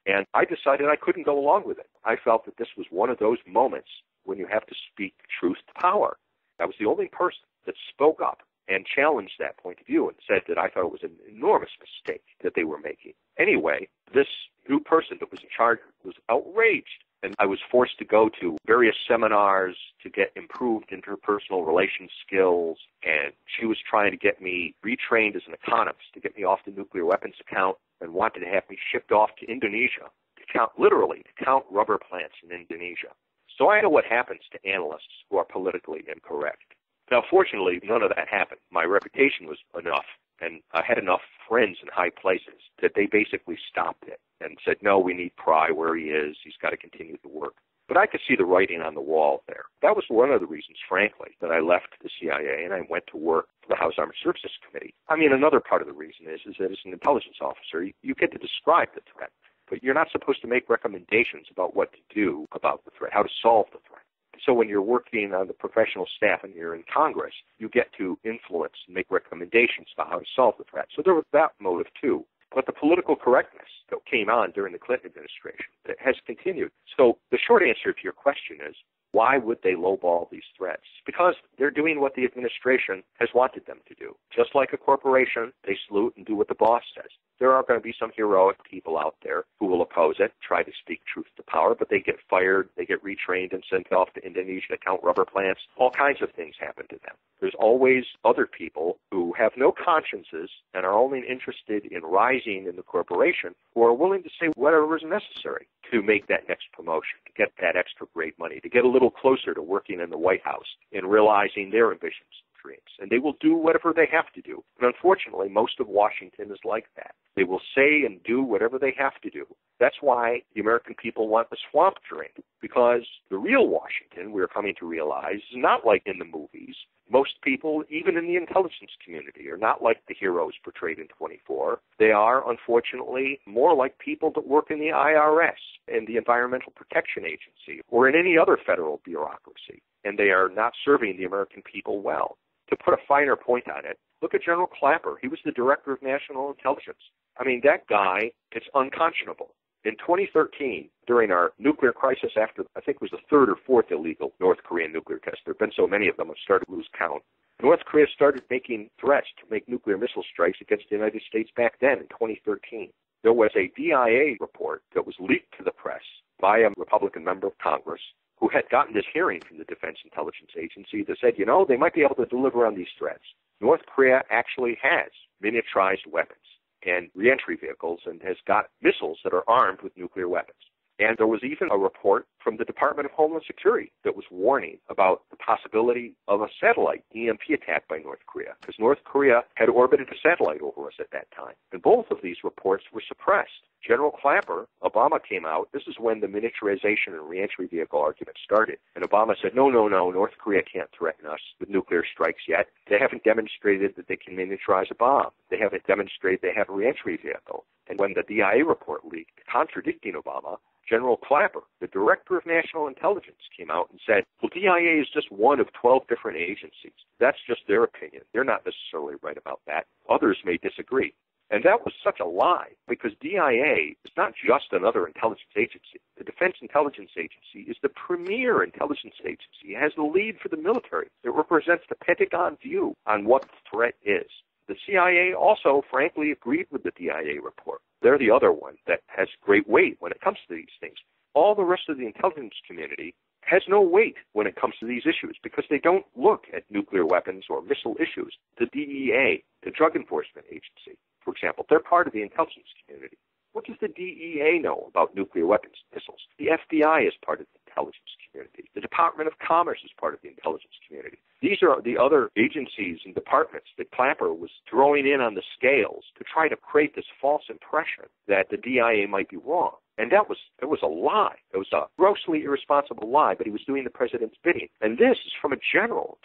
And I decided I couldn't go along with it. I felt that this was one of those moments when you have to speak truth to power. I was the only person that spoke up and challenged that point of view and said that I thought it was an enormous mistake that they were making. Anyway, this new person that was in charge was outraged, and I was forced to go to various seminars to get improved interpersonal relations skills, and she was trying to get me retrained as an economist, to get me off the nuclear weapons account, and wanted to have me shipped off to Indonesia, to count rubber plants in Indonesia. So I know what happens to analysts who are politically incorrect. Now, fortunately, none of that happened. My reputation was enough, and I had enough friends in high places that they basically stopped it and said, no, we need Pry where he is. He's got to continue to work. But I could see the writing on the wall there. That was one of the reasons, frankly, that I left the CIA and I went to work for the House Armed Services Committee. I mean, another part of the reason is that as an intelligence officer, you get to describe the threat, but you're not supposed to make recommendations about what to do about the threat, how to solve the threat. So when you're working on the professional staff and you're in Congress, you get to influence and make recommendations about how to solve the threat. So there was that motive too. But the political correctness that came on during the Clinton administration that has continued. So the short answer to your question is, why would they lowball these threats? Because they're doing what the administration has wanted them to do. Just like a corporation, they salute and do what the boss says. There are going to be some heroic people out there who will oppose it, try to speak truth to power, but they get fired, they get retrained and sent off to Indonesia to count rubber plants. All kinds of things happen to them. There's always other people who have no consciences and are only interested in rising in the corporation who are willing to say whatever is necessary to make that next promotion, to get that extra great money, to get a little closer to working in the White House and realizing their ambitions and dreams. And they will do whatever they have to do. And unfortunately, most of Washington is like that. They will say and do whatever they have to do. That's why the American people want the swamp drained, because the real Washington, we're coming to realize, is not like in the movies. Most people, even in the intelligence community, are not like the heroes portrayed in 24. They are, unfortunately, more like people that work in the IRS and the Environmental Protection Agency or in any other federal bureaucracy, and they are not serving the American people well. To put a finer point on it, look at General Clapper. He was the Director of National Intelligence. I mean, that guy, it's unconscionable. In 2013, during our nuclear crisis after, I think it was the third or fourth illegal North Korean nuclear test, there have been so many of them, I've started to lose count. North Korea started making threats to make nuclear missile strikes against the United States back then in 2013. There was a DIA report that was leaked to the press by a Republican member of Congress who had gotten this hearing from the Defense Intelligence Agency that said, they might be able to deliver on these threats. North Korea actually has miniaturized weapons and reentry vehicles and has got missiles that are armed with nuclear weapons. And there was even a report from the Department of Homeland Security that was warning about the possibility of a satellite EMP attack by North Korea, because North Korea had orbited a satellite over us at that time. And both of these reports were suppressed. General Clapper, Obama came out. This is when the miniaturization and reentry vehicle argument started. And Obama said, no, North Korea can't threaten us with nuclear strikes yet. They haven't demonstrated that they can miniaturize a bomb. They haven't demonstrated they have a reentry vehicle. And when the DIA report leaked, contradicting Obama, General Clapper, the Director of National Intelligence, came out and said, well, DIA is just one of 12 different agencies. That's just their opinion. They're not necessarily right about that. Others may disagree. And that was such a lie, because DIA is not just another intelligence agency. The Defense Intelligence Agency is the premier intelligence agency. It has the lead for the military. It represents the Pentagon view on what the threat is. The CIA also, frankly, agreed with the DIA report. They're the other one that has great weight when it comes to these things. All the rest of the intelligence community has no weight when it comes to these issues because they don't look at nuclear weapons or missile issues. The DEA, the Drug Enforcement Agency, for example, they're part of the intelligence community. What does the DEA know about nuclear weapons, missiles? The FBI is part of the intelligence community. The Department of Commerce is part of the intelligence community. These are the other agencies and departments that Clapper was throwing in on the scales to try to create this false impression that the DIA might be wrong. And it was a lie. It was a grossly irresponsible lie, but he was doing the president's bidding. And this is from a General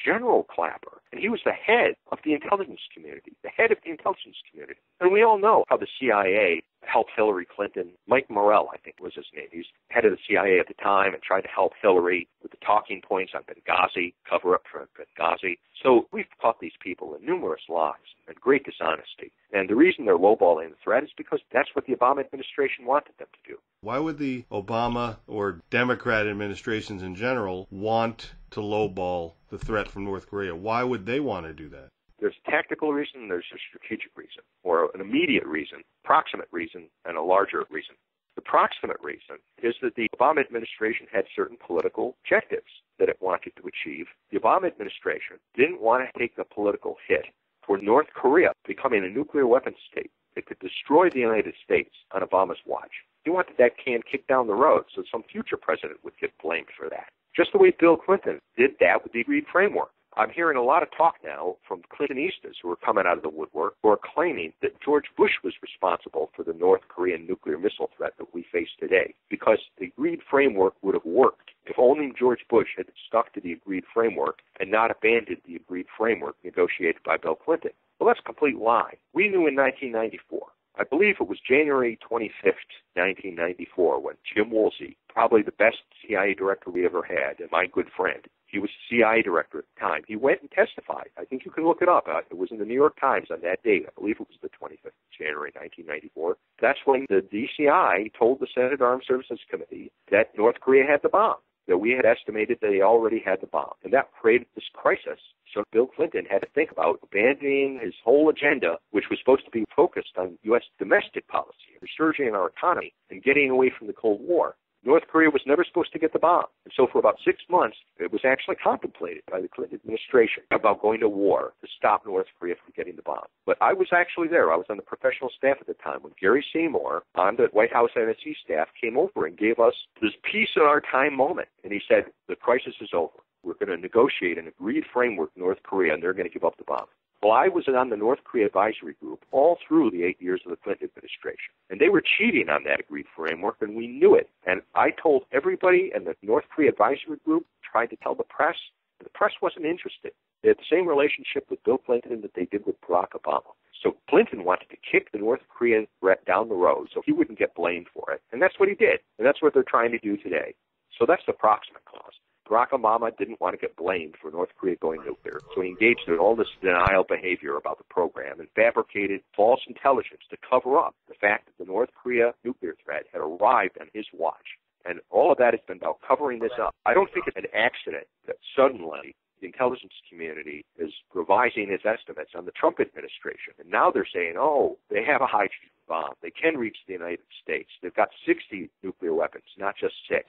Clapper. And he was the head of the intelligence community, the head of the intelligence community. And we all know how the CIA helped Hillary Clinton. Mike Morrell, I think was his name. He's head of the CIA at the time and tried to help Hillary with the talking points on Benghazi, cover up for Benghazi. So we've caught these people in numerous lies and great dishonesty. And the reason they're lowballing the threat is because that's what the Obama administration wanted them to do. Why would the Obama or Democrat administrations in general want to lowball the threat from North Korea? Why would they want to do that? There's a tactical reason, there's a strategic reason, or an immediate reason, proximate reason, and a larger reason. The proximate reason is that the Obama administration had certain political objectives that it wanted to achieve. The Obama administration didn't want to take the political hit for North Korea becoming a nuclear weapons state that could destroy the United States on Obama's watch. He wanted that can kicked down the road so some future president would get blamed for that. Just the way Bill Clinton did that with the agreed framework. I'm hearing a lot of talk now from Clintonistas who are coming out of the woodwork who are claiming that George Bush was responsible for the North Korean nuclear missile threat that we face today because the agreed framework would have worked if only George Bush had stuck to the agreed framework and not abandoned the agreed framework negotiated by Bill Clinton. Well, that's a complete lie. We knew in 1994, I believe it was January 25th, 1994, when Jim Woolsey, probably the best CIA director we ever had, and my good friend, he was CIA director at the time. He went and testified. I think you can look it up. It was in the New York Times on that date. I believe it was the 25th of January, 1994. That's when the DCI told the Senate Armed Services Committee that North Korea had the bomb, that we had estimated that they already had the bomb. And that created this crisis. So Bill Clinton had to think about abandoning his whole agenda, which was supposed to be focused on U.S. domestic policy, resurging our economy, and getting away from the Cold War. North Korea was never supposed to get the bomb. And so for about 6 months, it was actually contemplated by the Clinton administration about going to war to stop North Korea from getting the bomb. But I was actually there. I was on the professional staff at the time when Gary Seymour on the White House NSC staff came over and gave us this peace in our time moment. And he said, the crisis is over. We're going to negotiate an agreed framework with North Korea, and they're going to give up the bomb. Well, I was on the North Korea Advisory Group all through the 8 years of the Clinton administration. And they were cheating on that agreed framework, and we knew it. And I told everybody in the North Korea Advisory Group, tried to tell the press, and the press wasn't interested. They had the same relationship with Bill Clinton that they did with Barack Obama. So Clinton wanted to kick the North Korean threat down the road so he wouldn't get blamed for it. And that's what he did. And that's what they're trying to do today. So that's the proximate cause. Barack Obama didn't want to get blamed for North Korea going nuclear, so he engaged in all this denial behavior about the program and fabricated false intelligence to cover up the fact that the North Korea nuclear threat had arrived on his watch. And all of that has been about covering this up. I don't think it's an accident that suddenly the intelligence community is revising its estimates on the Trump administration. And now they're saying, oh, they have a hydrogen bomb. They can reach the United States. They've got 60 nuclear weapons, not just 6.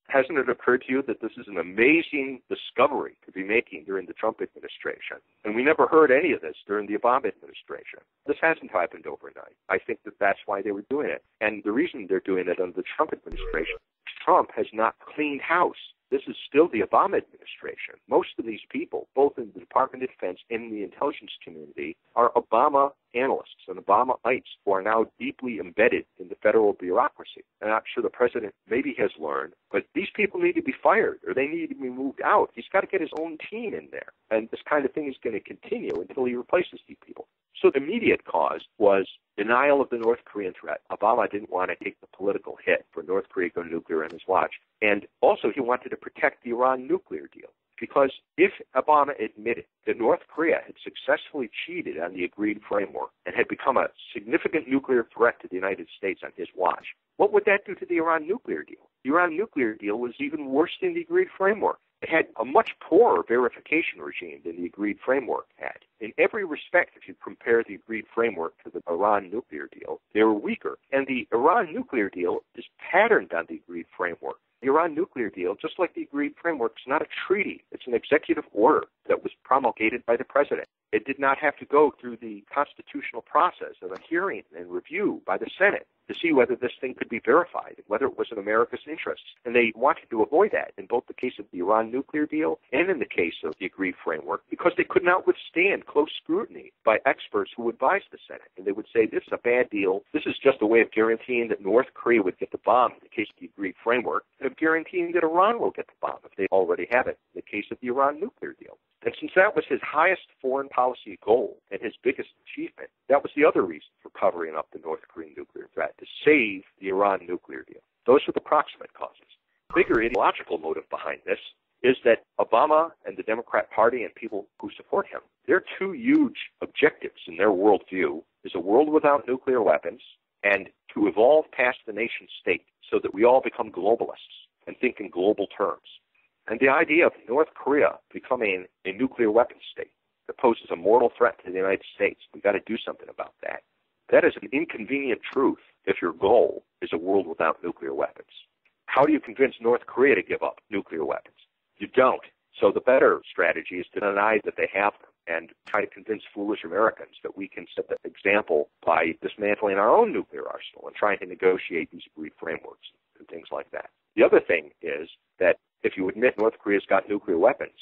Hasn't it occurred to you that this is an amazing discovery to be making during the Trump administration? And we never heard any of this during the Obama administration. This hasn't happened overnight. I think that that's why they were doing it. And the reason they're doing it under the Trump administration Trump has not cleaned house. This is still the Obama administration. Most of these people, both in the Department of Defense and in the intelligence community, are Obama analysts and Obamaites who are now deeply embedded in the federal bureaucracy. And I'm sure the president maybe has learned, but these people need to be fired or they need to be moved out. He's got to get his own team in there. And this kind of thing is going to continue until he replaces these people. So the immediate cause was denial of the North Korean threat. Obama didn't want to take the political hit for North Korea going nuclear on his watch. And also he wanted to protect the Iran nuclear deal. Because if Obama admitted that North Korea had successfully cheated on the agreed framework and had become a significant nuclear threat to the United States on his watch, what would that do to the Iran nuclear deal? The Iran nuclear deal was even worse than the agreed framework. It had a much poorer verification regime than the agreed framework had. In every respect, if you compare the agreed framework to the Iran nuclear deal, they were weaker. And the Iran nuclear deal is patterned on the agreed framework. The Iran nuclear deal, just like the agreed framework, is not a treaty. It's an executive order that was promulgated by the president. It did not have to go through the constitutional process of a hearing and review by the Senate to see whether this thing could be verified, whether it was in America's interests. And they wanted to avoid that in both the case of the Iran nuclear deal and in the case of the agreed framework because they could not withstand close scrutiny by experts who advised the Senate. And they would say, this is a bad deal. This is just a way of guaranteeing that North Korea would get the bomb in the case of the agreed framework and of guaranteeing that Iran will get the bomb if they already have it in the case of the Iran nuclear deal. And since that was his highest foreign policy goal and his biggest achievement, that was the other reason for covering up the North Korean nuclear threat, to save the Iran nuclear deal. Those were the proximate causes. The bigger ideological motive behind this is that Obama and the Democrat Party and people who support him, their two huge objectives in their worldview is a world without nuclear weapons and to evolve past the nation state so that we all become globalists and think in global terms. And the idea of North Korea becoming a nuclear weapons state that poses a mortal threat to the United States, we've got to do something about that. That is an inconvenient truth if your goal is a world without nuclear weapons. How do you convince North Korea to give up nuclear weapons? You don't. So the better strategy is to deny that they have them and try to convince foolish Americans that we can set the example by dismantling our own nuclear arsenal and trying to negotiate these agreed frameworks and things like that. The other thing is that if you admit North Korea's got nuclear weapons,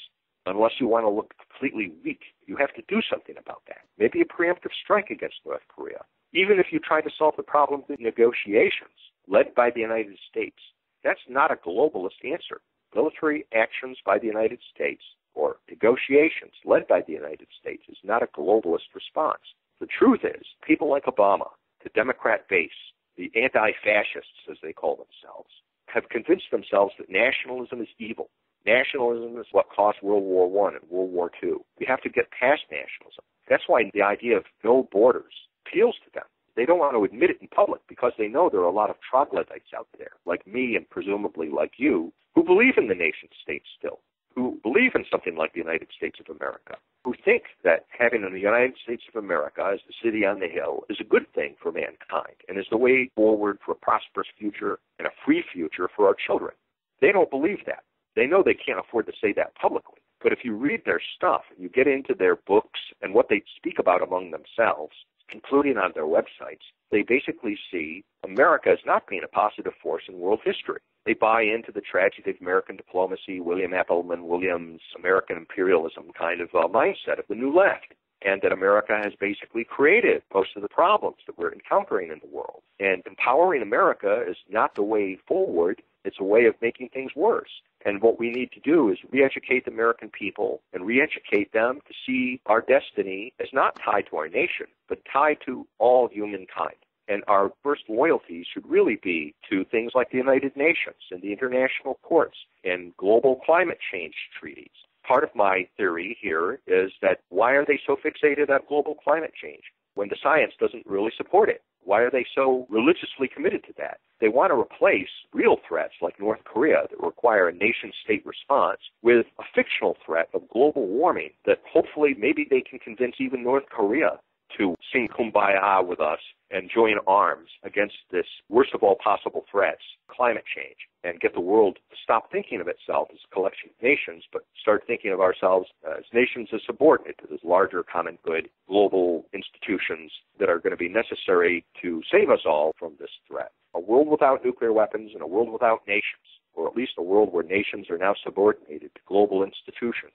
unless you want to look completely weak, you have to do something about that. Maybe a preemptive strike against North Korea. Even if you try to solve the problem through negotiations led by the United States, that's not a globalist answer. Military actions by the United States or negotiations led by the United States is not a globalist response. The truth is, people like Obama, the Democrat base, the anti-fascists, as they call themselves, have convinced themselves that nationalism is evil. Nationalism is what caused World War I and World War II. We have to get past nationalism. That's why the idea of no borders appeals to them. They don't want to admit it in public because they know there are a lot of troglodytes out there, like me and presumably like you, who believe in the nation state still, who believe in something like the United States of America, who think that having the United States of America as the city on the hill is a good thing for mankind and is the way forward for a prosperous future and a free future for our children. They don't believe that. They know they can't afford to say that publicly. But if you read their stuff and you get into their books and what they speak about among themselves, including on their websites, they basically see America as not being a positive force in world history. They buy into the tragedy of American diplomacy, William Appleman Williams' American imperialism kind of mindset of the New Left, and that America has basically created most of the problems that we're encountering in the world. And empowering America is not the way forward. It's a way of making things worse. And what we need to do is re-educate the American people and re-educate them to see our destiny as not tied to our nation, but tied to all humankind. And our first loyalty should really be to things like the United Nations and the international courts and global climate change treaties. Part of my theory here is that why are they so fixated on global climate change when the science doesn't really support it? Why are they so religiously committed to that? They want to replace real threats like North Korea that require a nation-state response with a fictional threat of global warming that hopefully maybe they can convince even North Korea to sing Kumbaya with us and join arms against this worst of all possible threats, climate change, and get the world to stop thinking of itself as a collection of nations, but start thinking of ourselves as nations as subordinate to this larger common good, global institutions that are going to be necessary to save us all from this threat. a world without nuclear weapons and a world without nations, or at least a world where nations are now subordinated to global institutions.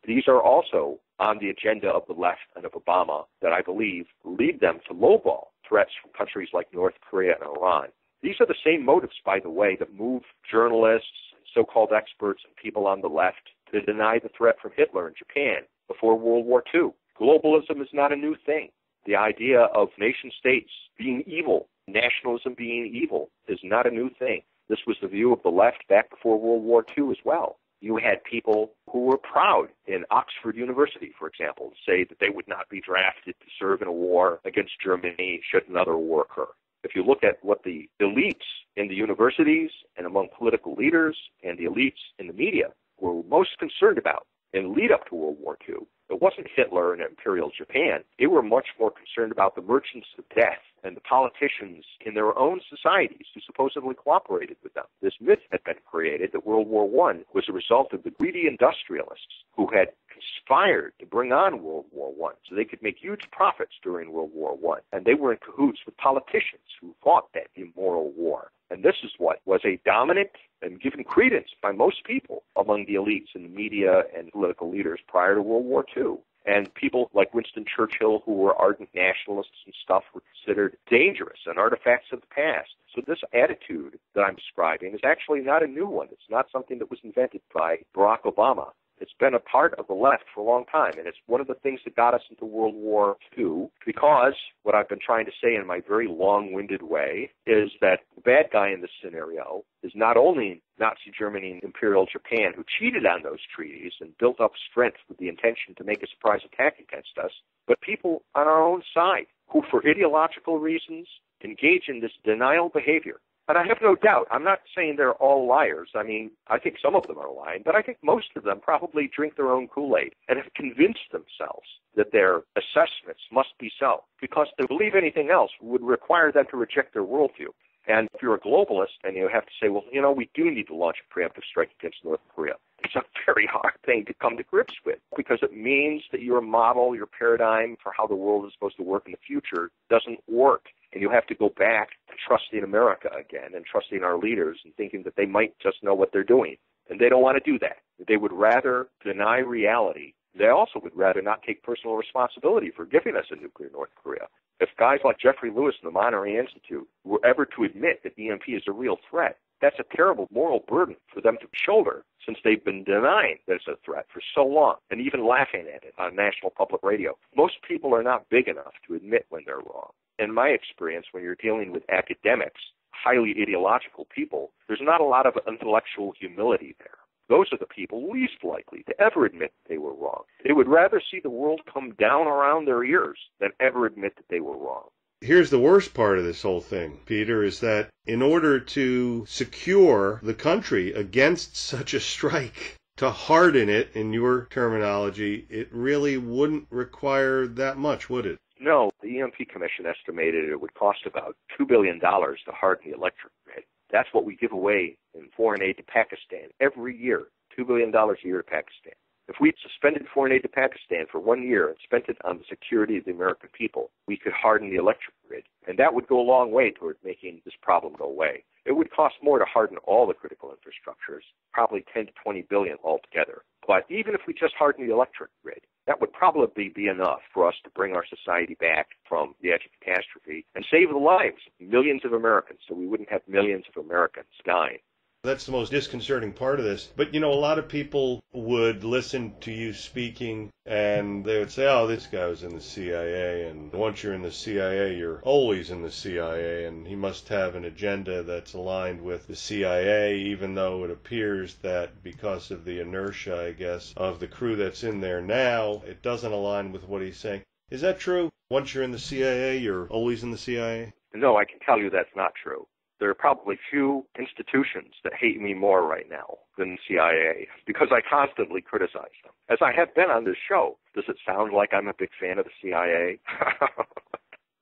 These are also on the agenda of the left and of Obama that I believe lead them to lowball threats from countries like North Korea and Iran. These are the same motives, by the way, that move journalists, so-called experts, and people on the left to deny the threat from Hitler in Japan before World War II. Globalism is not a new thing. The idea of nation-states being evil, nationalism being evil, is not a new thing. This was the view of the left back before World War II as well. You had people who were proud in Oxford University, for example, to say that they would not be drafted to serve in a war against Germany should another war occur. If you look at what the elites in the universities and among political leaders and the elites in the media were most concerned about in the lead up to World War II, it wasn't Hitler and Imperial Japan. They were much more concerned about the merchants of death and the politicians in their own societies who supposedly cooperated with them. This myth had been created that World War I was a result of the greedy industrialists who had conspired to bring on World War I so they could make huge profits during World War I. And they were in cahoots with politicians who fought that immoral war. And this is what was a dominant and given credence by most people among the elites in the media and political leaders prior to World War II. And people like Winston Churchill, who were ardent nationalists and stuff, were considered dangerous and artifacts of the past. So this attitude that I'm describing is actually not a new one. It's not something that was invented by Barack Obama. It's been a part of the left for a long time, and it's one of the things that got us into World War II, because what I've been trying to say in my very long-winded way is that the bad guy in this scenario is not only Nazi Germany and Imperial Japan, who cheated on those treaties and built up strength with the intention to make a surprise attack against us, but people on our own side who, for ideological reasons, engage in this denial behavior. And I have no doubt, I'm not saying they're all liars. I mean, I think some of them are lying, but I think most of them probably drink their own Kool-Aid and have convinced themselves that their assessments must be so, because to believe anything else would require them to reject their worldview. And if you're a globalist and you have to say, well, you know, we do need to launch a preemptive strike against North Korea, it's a very hard thing to come to grips with, because it means that your model, your paradigm for how the world is supposed to work in the future doesn't work. And you have to go back to trusting America again and trusting our leaders and thinking that they might just know what they're doing. And they don't want to do that. They would rather deny reality. They also would rather not take personal responsibility for giving us a nuclear North Korea. If guys like Jeffrey Lewis and the Monterey Institute were ever to admit that EMP is a real threat, that's a terrible moral burden for them to shoulder, since they've been denying that it's a threat for so long and even laughing at it on national public radio. Most people are not big enough to admit when they're wrong. In my experience, when you're dealing with academics, highly ideological people, there's not a lot of intellectual humility there. Those are the people least likely to ever admit they were wrong. They would rather see the world come down around their ears than ever admit that they were wrong. Here's the worst part of this whole thing, Peter, is that in order to secure the country against such a strike, to harden it, in your terminology, it really wouldn't require that much, would it? No, the EMP Commission estimated it would cost about $2 billion to harden the electric grid. That's what we give away in foreign aid to Pakistan every year, $2 billion a year to Pakistan. If we suspended foreign aid to Pakistan for 1 year and spent it on the security of the American people, we could harden the electric grid. And that would go a long way toward making this problem go away. It would cost more to harden all the critical infrastructures, probably 10 to 20 billion altogether. But even if we just harden the electric grid, that would probably be enough for us to bring our society back from the edge of catastrophe and save the lives of millions of Americans, so we wouldn't have millions of Americans dying. That's the most disconcerting part of this. But, you know, a lot of people would listen to you speaking and they would say, oh, this guy was in the CIA, and once you're in the CIA, you're always in the CIA, and he must have an agenda that's aligned with the CIA, even though it appears that because of the inertia, I guess, of the crew that's in there now, it doesn't align with what he's saying. Is that true? Once you're in the CIA, you're always in the CIA? No, I can tell you that's not true. There are probably few institutions that hate me more right now than the CIA, because I constantly criticize them, as I have been on this show. Does it sound like I'm a big fan of the CIA?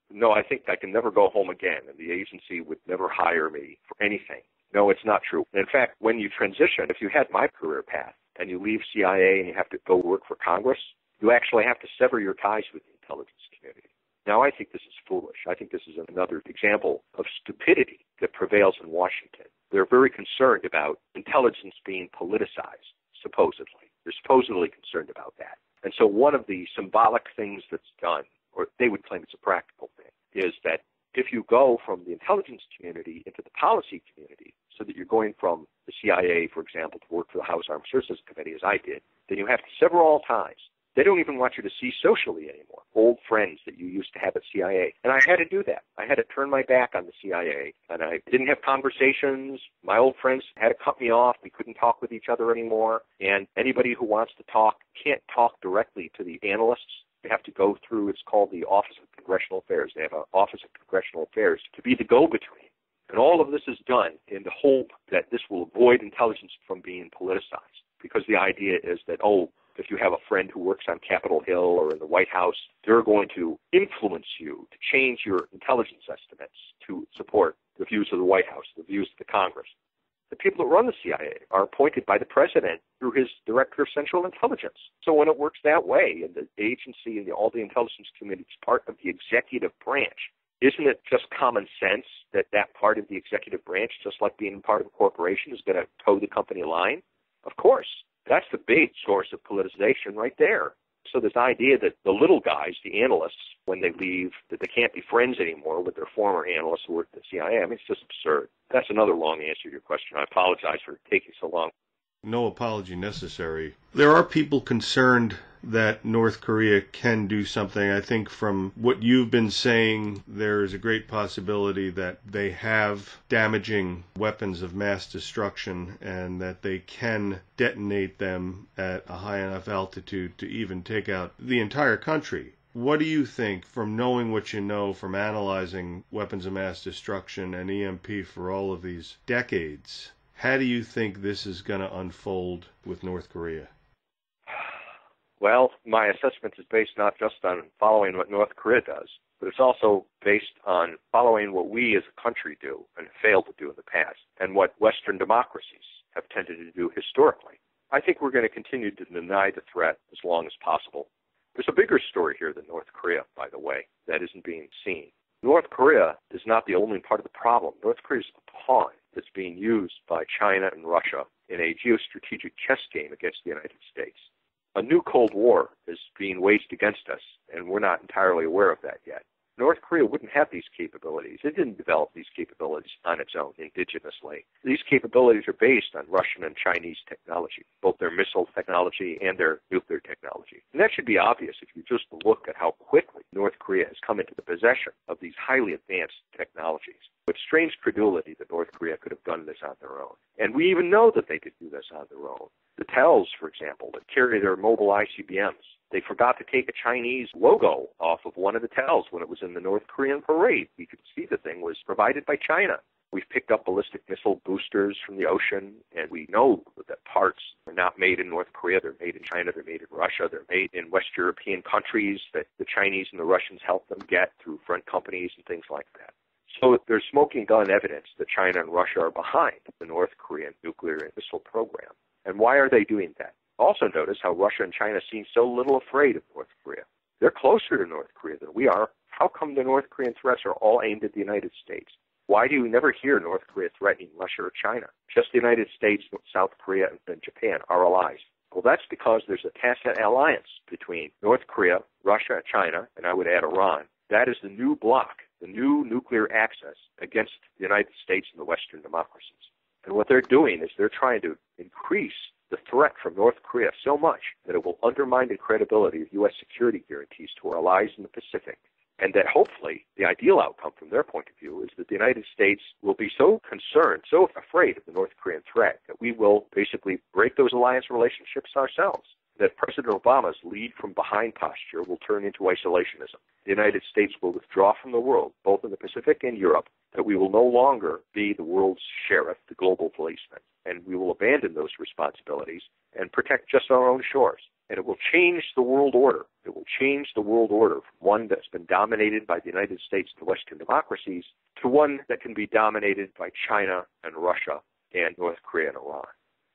No, I think I can never go home again, and the agency would never hire me for anything. No, it's not true. In fact, when you transition, if you had my career path, and you leave CIA and you have to go work for Congress, you actually have to sever your ties with the intelligence community. Now, I think this is foolish. I think this is another example of stupidity that prevails in Washington. They're very concerned about intelligence being politicized, supposedly. They're supposedly concerned about that. And so one of the symbolic things that's done, or they would claim it's a practical thing, is that if you go from the intelligence community into the policy community, so that you're going from the CIA, for example, to work for the House Armed Services Committee, as I did, then you have to sever all ties. They don't even want you to see socially anymore, old friends that you used to have at CIA. And I had to do that. I had to turn my back on the CIA, and I didn't have conversations. My old friends had to cut me off. We couldn't talk with each other anymore. And anybody who wants to talk can't talk directly to the analysts. They have to go through, it's called the Office of Congressional Affairs. They have an Office of Congressional Affairs to be the go-between. And all of this is done in the hope that this will avoid intelligence from being politicized. Because the idea is that, if you have a friend who works on Capitol Hill or in the White House, they're going to influence you to change your intelligence estimates to support the views of the White House, the views of the Congress. The people that run the CIA are appointed by the president through his Director of Central Intelligence. So when it works that way, and the agency and all the intelligence community is part of the executive branch, isn't it just common sense that that part of the executive branch, just like being part of a corporation, is going to toe the company line? Of course. That's the big source of politicization right there. So this idea that the little guys, the analysts, when they leave, that they can't be friends anymore with their former analysts who worked at the CIA, I mean, it's just absurd. That's another long answer to your question. I apologize for taking so long. No apology necessary. There are people concerned that North Korea can do something. I think from what you've been saying, there is a great possibility that they have damaging weapons of mass destruction and that they can detonate them at a high enough altitude to even take out the entire country. What do you think, from knowing what you know, from analyzing weapons of mass destruction and EMP for all of these decades, how do you think this is going to unfold with North Korea? Well, my assessment is based not just on following what North Korea does, but it's also based on following what we as a country do and failed to do in the past, and what Western democracies have tended to do historically. I think we're going to continue to deny the threat as long as possible. There's a bigger story here than North Korea, by the way, that isn't being seen. North Korea is not the only part of the problem. North Korea is the pawn that's being used by China and Russia in a geostrategic chess game against the United States. A new Cold War is being waged against us, and we're not entirely aware of that yet. North Korea wouldn't have these capabilities. It didn't develop these capabilities on its own, indigenously. These capabilities are based on Russian and Chinese technology, both their missile technology and their nuclear technology. And that should be obvious if you just look at how quickly North Korea has come into the possession of these highly advanced technologies. With strange credulity that North Korea could have done this on their own. And we even know that they could do this on their own. The TELs, for example, that carry their mobile ICBMs, they forgot to take a Chinese logo off of one of the TELs when it was in the North Korean parade. We could see the thing was provided by China. We've picked up ballistic missile boosters from the ocean, and we know that parts are not made in North Korea. They're made in China. They're made in Russia. They're made in West European countries that the Chinese and the Russians help them get through front companies and things like that. So there's smoking gun evidence that China and Russia are behind the North Korean nuclear and missile program. And why are they doing that? Also notice how Russia and China seem so little afraid of North Korea. They're closer to North Korea than we are. How come the North Korean threats are all aimed at the United States? Why do you never hear North Korea threatening Russia or China? Just the United States, South Korea, and Japan are allies. Well, that's because there's a tacit alliance between North Korea, Russia, China, and I would add Iran. That is the new bloc, the new nuclear axis against the United States and the Western democracies. And what they're doing is they're trying to increase the threat from North Korea so much that it will undermine the credibility of U.S. security guarantees to our allies in the Pacific. And that hopefully the ideal outcome from their point of view is that the United States will be so concerned, so afraid of the North Korean threat that we will basically break those alliance relationships ourselves. That President Obama's lead from behind posture will turn into isolationism. The United States will withdraw from the world, both in the Pacific and Europe, that we will no longer be the world's sheriff, the global policeman, and we will abandon those responsibilities and protect just our own shores. And it will change the world order. It will change the world order from one that's been dominated by the United States and Western democracies to one that can be dominated by China and Russia and North Korea and Iran.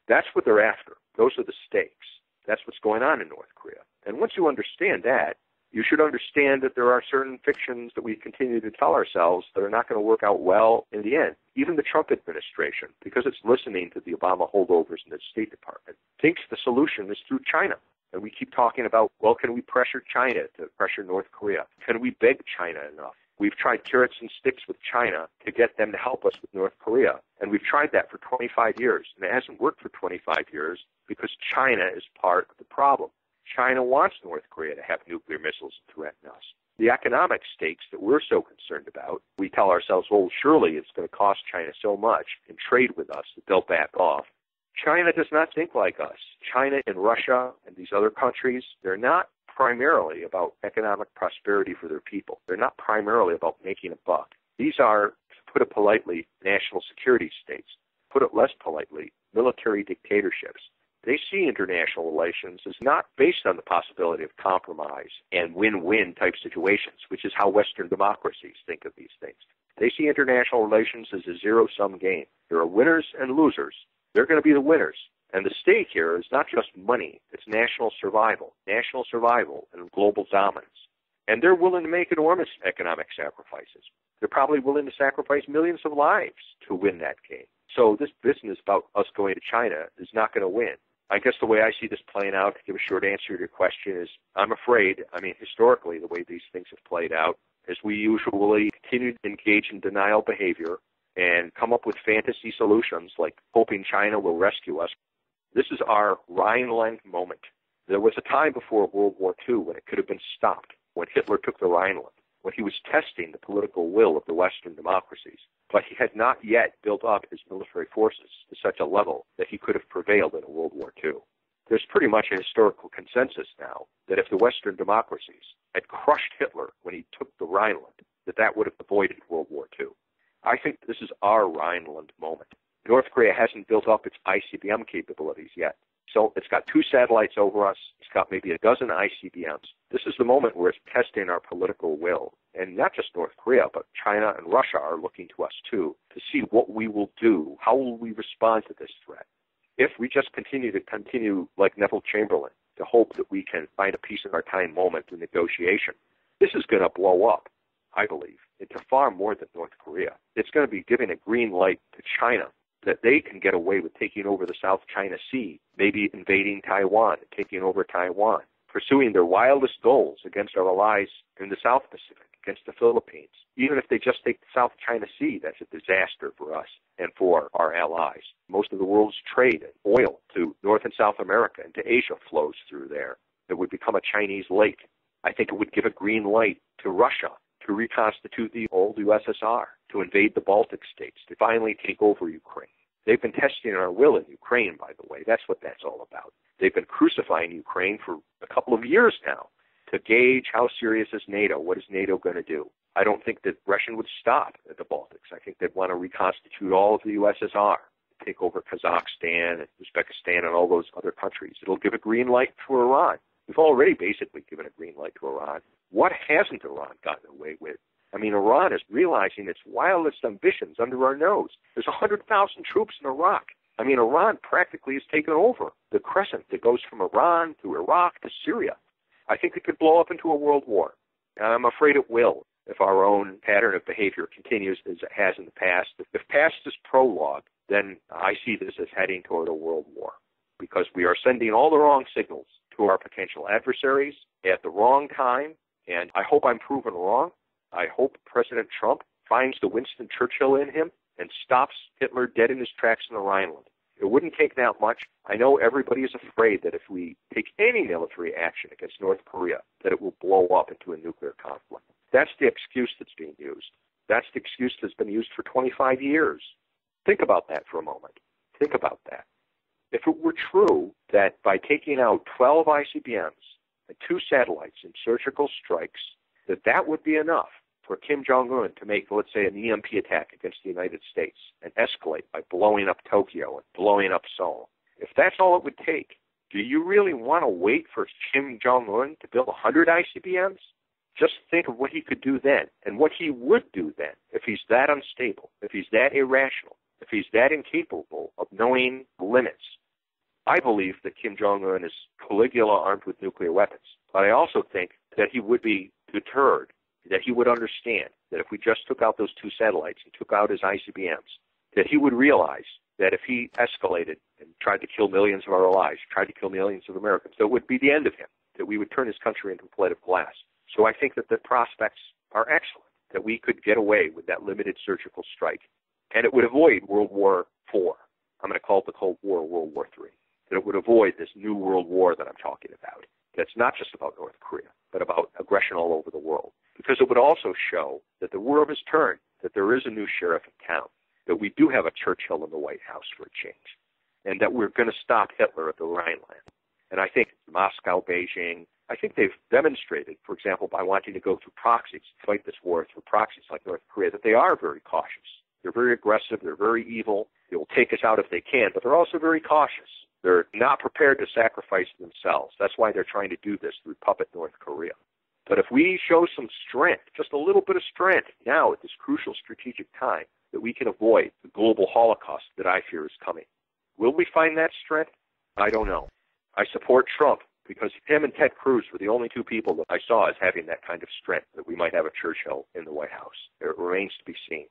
That's what they're after. Those are the stakes. That's what's going on in North Korea. And once you understand that, You should understand that there are certain fictions that we continue to tell ourselves that are not going to work out well in the end. Even the Trump administration, because it's listening to the Obama holdovers in the State Department, thinks the solution is through China. And we keep talking about, well, can we pressure China to pressure North Korea? Can we beg China enough? We've tried carrots and sticks with China to get them to help us with North Korea. And we've tried that for 25 years. And it hasn't worked for 25 years because China is part of the problem. China wants North Korea to have nuclear missiles and threaten us. The economic stakes that we're so concerned about, we tell ourselves, well, surely it's going to cost China so much in trade with us that they'll back off. China does not think like us. China and Russia and these other countries, they're not primarily about economic prosperity for their people. They're not primarily about making a buck. These are, to put it politely, national security states. Put it less politely, military dictatorships. They see international relations as not based on the possibility of compromise and win-win type situations, which is how Western democracies think of these things. They see international relations as a zero-sum game. There are winners and losers. They're going to be the winners. And the stake here is not just money. It's national survival and global dominance. And they're willing to make enormous economic sacrifices. They're probably willing to sacrifice millions of lives to win that game. So this business about us going to China is not going to win. I guess the way I see this playing out, to give a short answer to your question, is I'm afraid, historically, the way these things have played out, is we usually continue to engage in denial behavior and come up with fantasy solutions like hoping China will rescue us. This is our Rhineland moment. There was a time before World War II when it could have been stopped, when Hitler took the Rhineland, when he was testing the political will of the Western democracies. But he had not yet built up his military forces to such a level that he could have prevailed in a World War II. There's pretty much a historical consensus now that if the Western democracies had crushed Hitler when he took the Rhineland, that would have avoided World War II. I think this is our Rhineland moment. North Korea hasn't built up its ICBM capabilities yet. So it's got 2 satellites over us. It's got maybe a dozen ICBMs. This is the moment where it's testing our political will. And not just North Korea, but China and Russia are looking to us too to see what we will do. How will we respond to this threat? If we just continue like Neville Chamberlain to hope that we can find a peace in our time moment in negotiation, this is going to blow up, I believe, into far more than North Korea. It's going to be giving a green light to China that they can get away with taking over the South China Sea, maybe invading Taiwan, taking over Taiwan, pursuing their wildest goals against our allies in the South Pacific, against the Philippines. Even if they just take the South China Sea, that's a disaster for us and for our allies. Most of the world's trade in oil to North and South America and to Asia flows through there. It would become a Chinese lake. I think it would give a green light to Russia to reconstitute the old USSR, to invade the Baltic states, to finally take over Ukraine. They've been testing our will in Ukraine, by the way. That's what that's all about. They've been crucifying Ukraine for a couple of years now to gauge how serious is NATO. What is NATO going to do? I don't think that Russia would stop at the Baltics. I think they'd want to reconstitute all of the USSR, take over Kazakhstan and Uzbekistan and all those other countries. It'll give a green light to Iran. We've already basically given a green light to Iran. What hasn't Iran gotten away with? Iran is realizing its wildest ambitions under our nose. There's 100,000 troops in Iraq. Iran practically has taken over the crescent that goes from Iran to Iraq to Syria. I think it could blow up into a world war. And I'm afraid it will if our own pattern of behavior continues as it has in the past. If past is prologue, then I see this as heading toward a world war because we are sending all the wrong signals to our potential adversaries at the wrong time. And I hope I'm proven wrong. I hope President Trump finds the Winston Churchill in him and stops Hitler dead in his tracks in the Rhineland. It wouldn't take that much. I know everybody is afraid that if we take any military action against North Korea, that it will blow up into a nuclear conflict. That's the excuse that's being used. That's the excuse that's been used for 25 years. Think about that for a moment. Think about that. If it were true that by taking out 12 ICBMs and 2 satellites in surgical strikes, that would be enough for Kim Jong-un to make, let's say, an EMP attack against the United States and escalate by blowing up Tokyo and blowing up Seoul. If that's all it would take, do you really want to wait for Kim Jong-un to build 100 ICBMs? Just think of what he could do then and what he would do then if he's that unstable, if he's that irrational, if he's that incapable of knowing limits. I believe that Kim Jong-un is Caligula armed with nuclear weapons. But I also think that he would be deterred, that he would understand that if we just took out those 2 satellites and took out his ICBMs, that he would realize that if he escalated and tried to kill millions of our lives, tried to kill millions of Americans, that would be the end of him, that we would turn his country into a plate of glass. So I think that the prospects are excellent, that we could get away with that limited surgical strike, and it would avoid World War IV. I'm going to call it the Cold War, World War III. That it would avoid this new world war that I'm talking about. That's not just about North Korea, but about aggression all over the world. Because it would also show that the world has turned, that there is a new sheriff in town, that we do have a Churchill in the White House for a change, and that we're going to stop Hitler at the Rhineland. And I think Moscow, Beijing, I think they've demonstrated, for example, by wanting to go through proxies, fight this war through proxies like North Korea, that they are very cautious. They're very aggressive. They're very evil. They will take us out if they can, but they're also very cautious. They're not prepared to sacrifice themselves. That's why they're trying to do this through puppet North Korea. But if we show some strength, just a little bit of strength now at this crucial strategic time, that we can avoid the global holocaust that I fear is coming. Will we find that strength? I don't know. I support Trump because him and Ted Cruz were the only 2 people that I saw as having that kind of strength, that we might have a Churchill in the White House. It remains to be seen.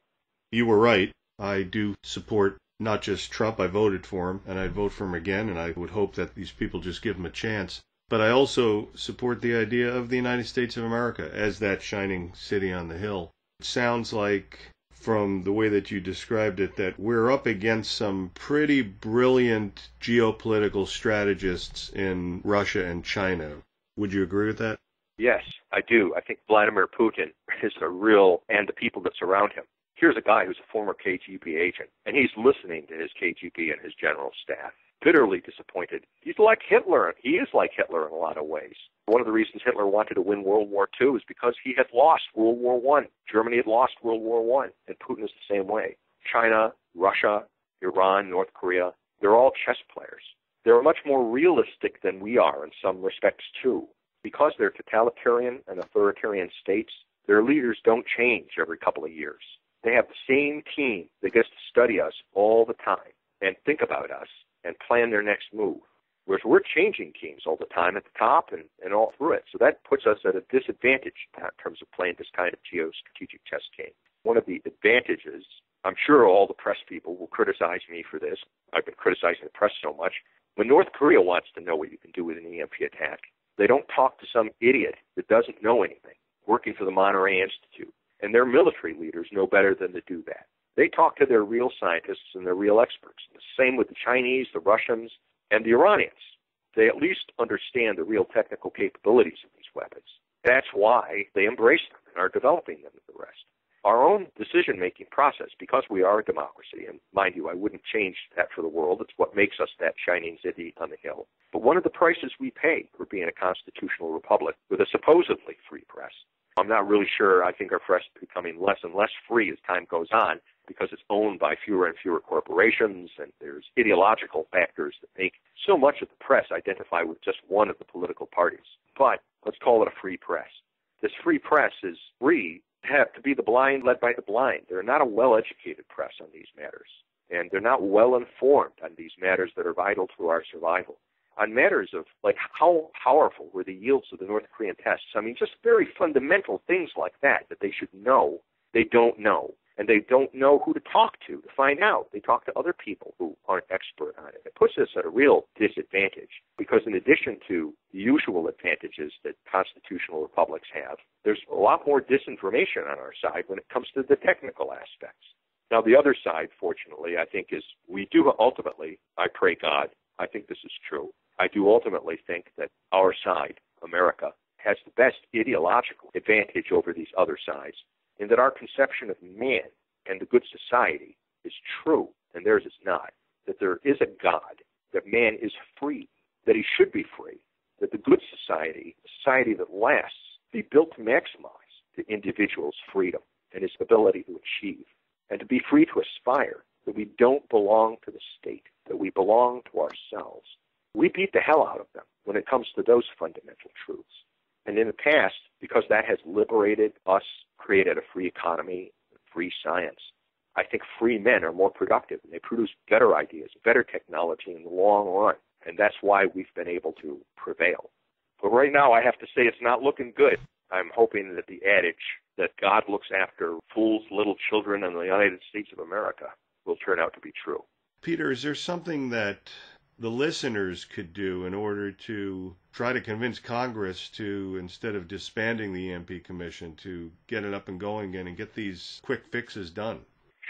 You were right. I do support not just Trump. I voted for him, and I'd vote for him again, and I would hope that these people just give him a chance. But I also support the idea of the United States of America as that shining city on the hill. It sounds like, from the way that you described it, that we're up against some pretty brilliant geopolitical strategists in Russia and China. Would you agree with that? Yes, I do. I think Vladimir Putin is a real, and the people that surround him. Here's a guy who's a former KGB agent, and he's listening to his KGB and his general staff, bitterly disappointed. He's like Hitler. He is like Hitler in a lot of ways. One of the reasons Hitler wanted to win World War II is because he had lost World War I. Germany had lost World War I, and Putin is the same way. China, Russia, Iran, North Korea, they're all chess players. They're much more realistic than we are in some respects, too. Because they're totalitarian and authoritarian states, their leaders don't change every couple of years. They have the same team that gets to study us all the time and think about us and plan their next move. Whereas we're changing teams all the time at the top and all through it. So that puts us at a disadvantage in terms of playing this kind of geostrategic chess game. One of the advantages, I'm sure all the press people will criticize me for this. I've been criticizing the press so much. When North Korea wants to know what you can do with an EMP attack, they don't talk to some idiot that doesn't know anything, working for the Monterey Institute. And their military leaders know better than to do that. They talk to their real scientists and their real experts. The same with the Chinese, the Russians, and the Iranians. They at least understand the real technical capabilities of these weapons. That's why they embrace them and are developing them with the rest. Our own decision-making process, because we are a democracy, and mind you, I wouldn't change that for the world. It's what makes us that shining city on the hill. But one of the prices we pay for being a constitutional republic with a supposedly free press, I'm not really sure. I think our press is becoming less and less free as time goes on because it's owned by fewer and fewer corporations, and there's ideological factors that make so much of the press identify with just one of the political parties. But let's call it a free press. This free press is free to be the blind led by the blind. They're not a well-educated press on these matters, and they're not well-informed on these matters that are vital to our survival. On matters of, like, how powerful were the yields of the North Korean tests. I mean, just very fundamental things like that they should know. They don't know, and they don't know who to talk to find out. They talk to other people who aren't expert on it. It puts us at a real disadvantage because in addition to the usual advantages that constitutional republics have, there's a lot more disinformation on our side when it comes to the technical aspects. Now, the other side, fortunately, I think is we do ultimately, I pray God, I think this is true. I do ultimately think that our side, America, has the best ideological advantage over these other sides, in that our conception of man and the good society is true, and theirs is not. That there is a God, that man is free, that he should be free, that the good society, a society that lasts, be built to maximize the individual's freedom and his ability to achieve, and to be free to aspire, that we don't belong to the state, that we belong to ourselves. We beat the hell out of them when it comes to those fundamental truths. And in the past, because that has liberated us, created a free economy, free science, I think free men are more productive and they produce better ideas, better technology in the long run. And that's why we've been able to prevail. But right now, I have to say it's not looking good. I'm hoping that the adage that God looks after fools, little children, in the United States of America will turn out to be true. Peter, is there something that the listeners could do in order to try to convince Congress to, instead of disbanding the EMP Commission, to get it up and going again and get these quick fixes done?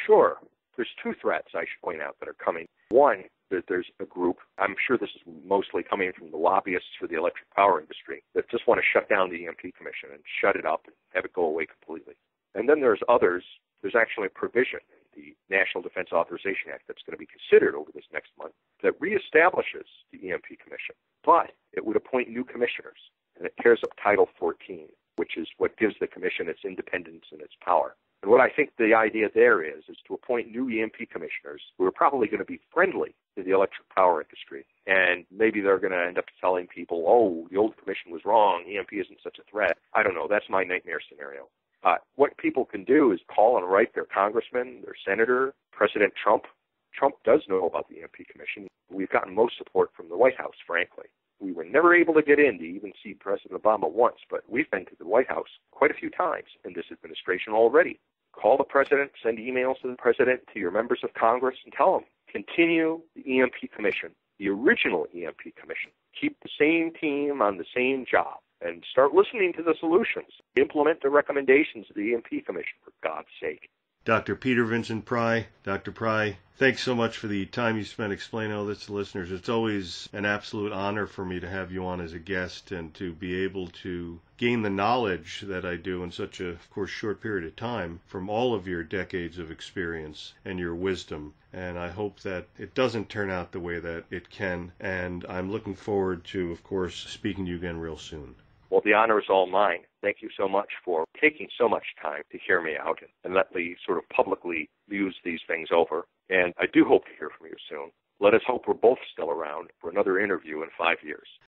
Sure. There's two threats I should point out that are coming. One, that there's a group, I'm sure this is mostly coming from the lobbyists for the electric power industry, that just want to shut down the EMP Commission and shut it up and have it go away completely. And then there's others. There's actually a provision in the National Defense Authorization Act that's going to be considered over this next month that reestablishes the EMP Commission, but it would appoint new commissioners, and it tears up Title 14, which is what gives the commission its independence and its power. And what I think the idea there is to appoint new EMP commissioners who are probably going to be friendly to the electric power industry. And maybe they're going to end up telling people, oh, the old commission was wrong, EMP isn't such a threat. I don't know. That's my nightmare scenario. What people can do is call and write their congressman, their senator, President Trump. Trump does know about the EMP commission. We've gotten most support from the White House, frankly. We were never able to get in to even see President Obama once, but we've been to the White House quite a few times in this administration already. Call the president, send emails to the president, to your members of Congress, and tell them, continue the EMP Commission, the original EMP Commission. Keep the same team on the same job, and start listening to the solutions. Implement the recommendations of the EMP Commission, for God's sake. Dr. Peter Vincent Pry. Dr. Pry, thanks so much for the time you spent explaining all this to listeners. It's always an absolute honor for me to have you on as a guest and to be able to gain the knowledge that I do in such a, of course, short period of time from all of your decades of experience and your wisdom. And I hope that it doesn't turn out the way that it can. And I'm looking forward to, of course, speaking to you again real soon. Well, the honor is all mine. Thank you so much for taking so much time to hear me out and let me sort of publicly muse these things over. And I do hope to hear from you soon. Let us hope we're both still around for another interview in 5 years.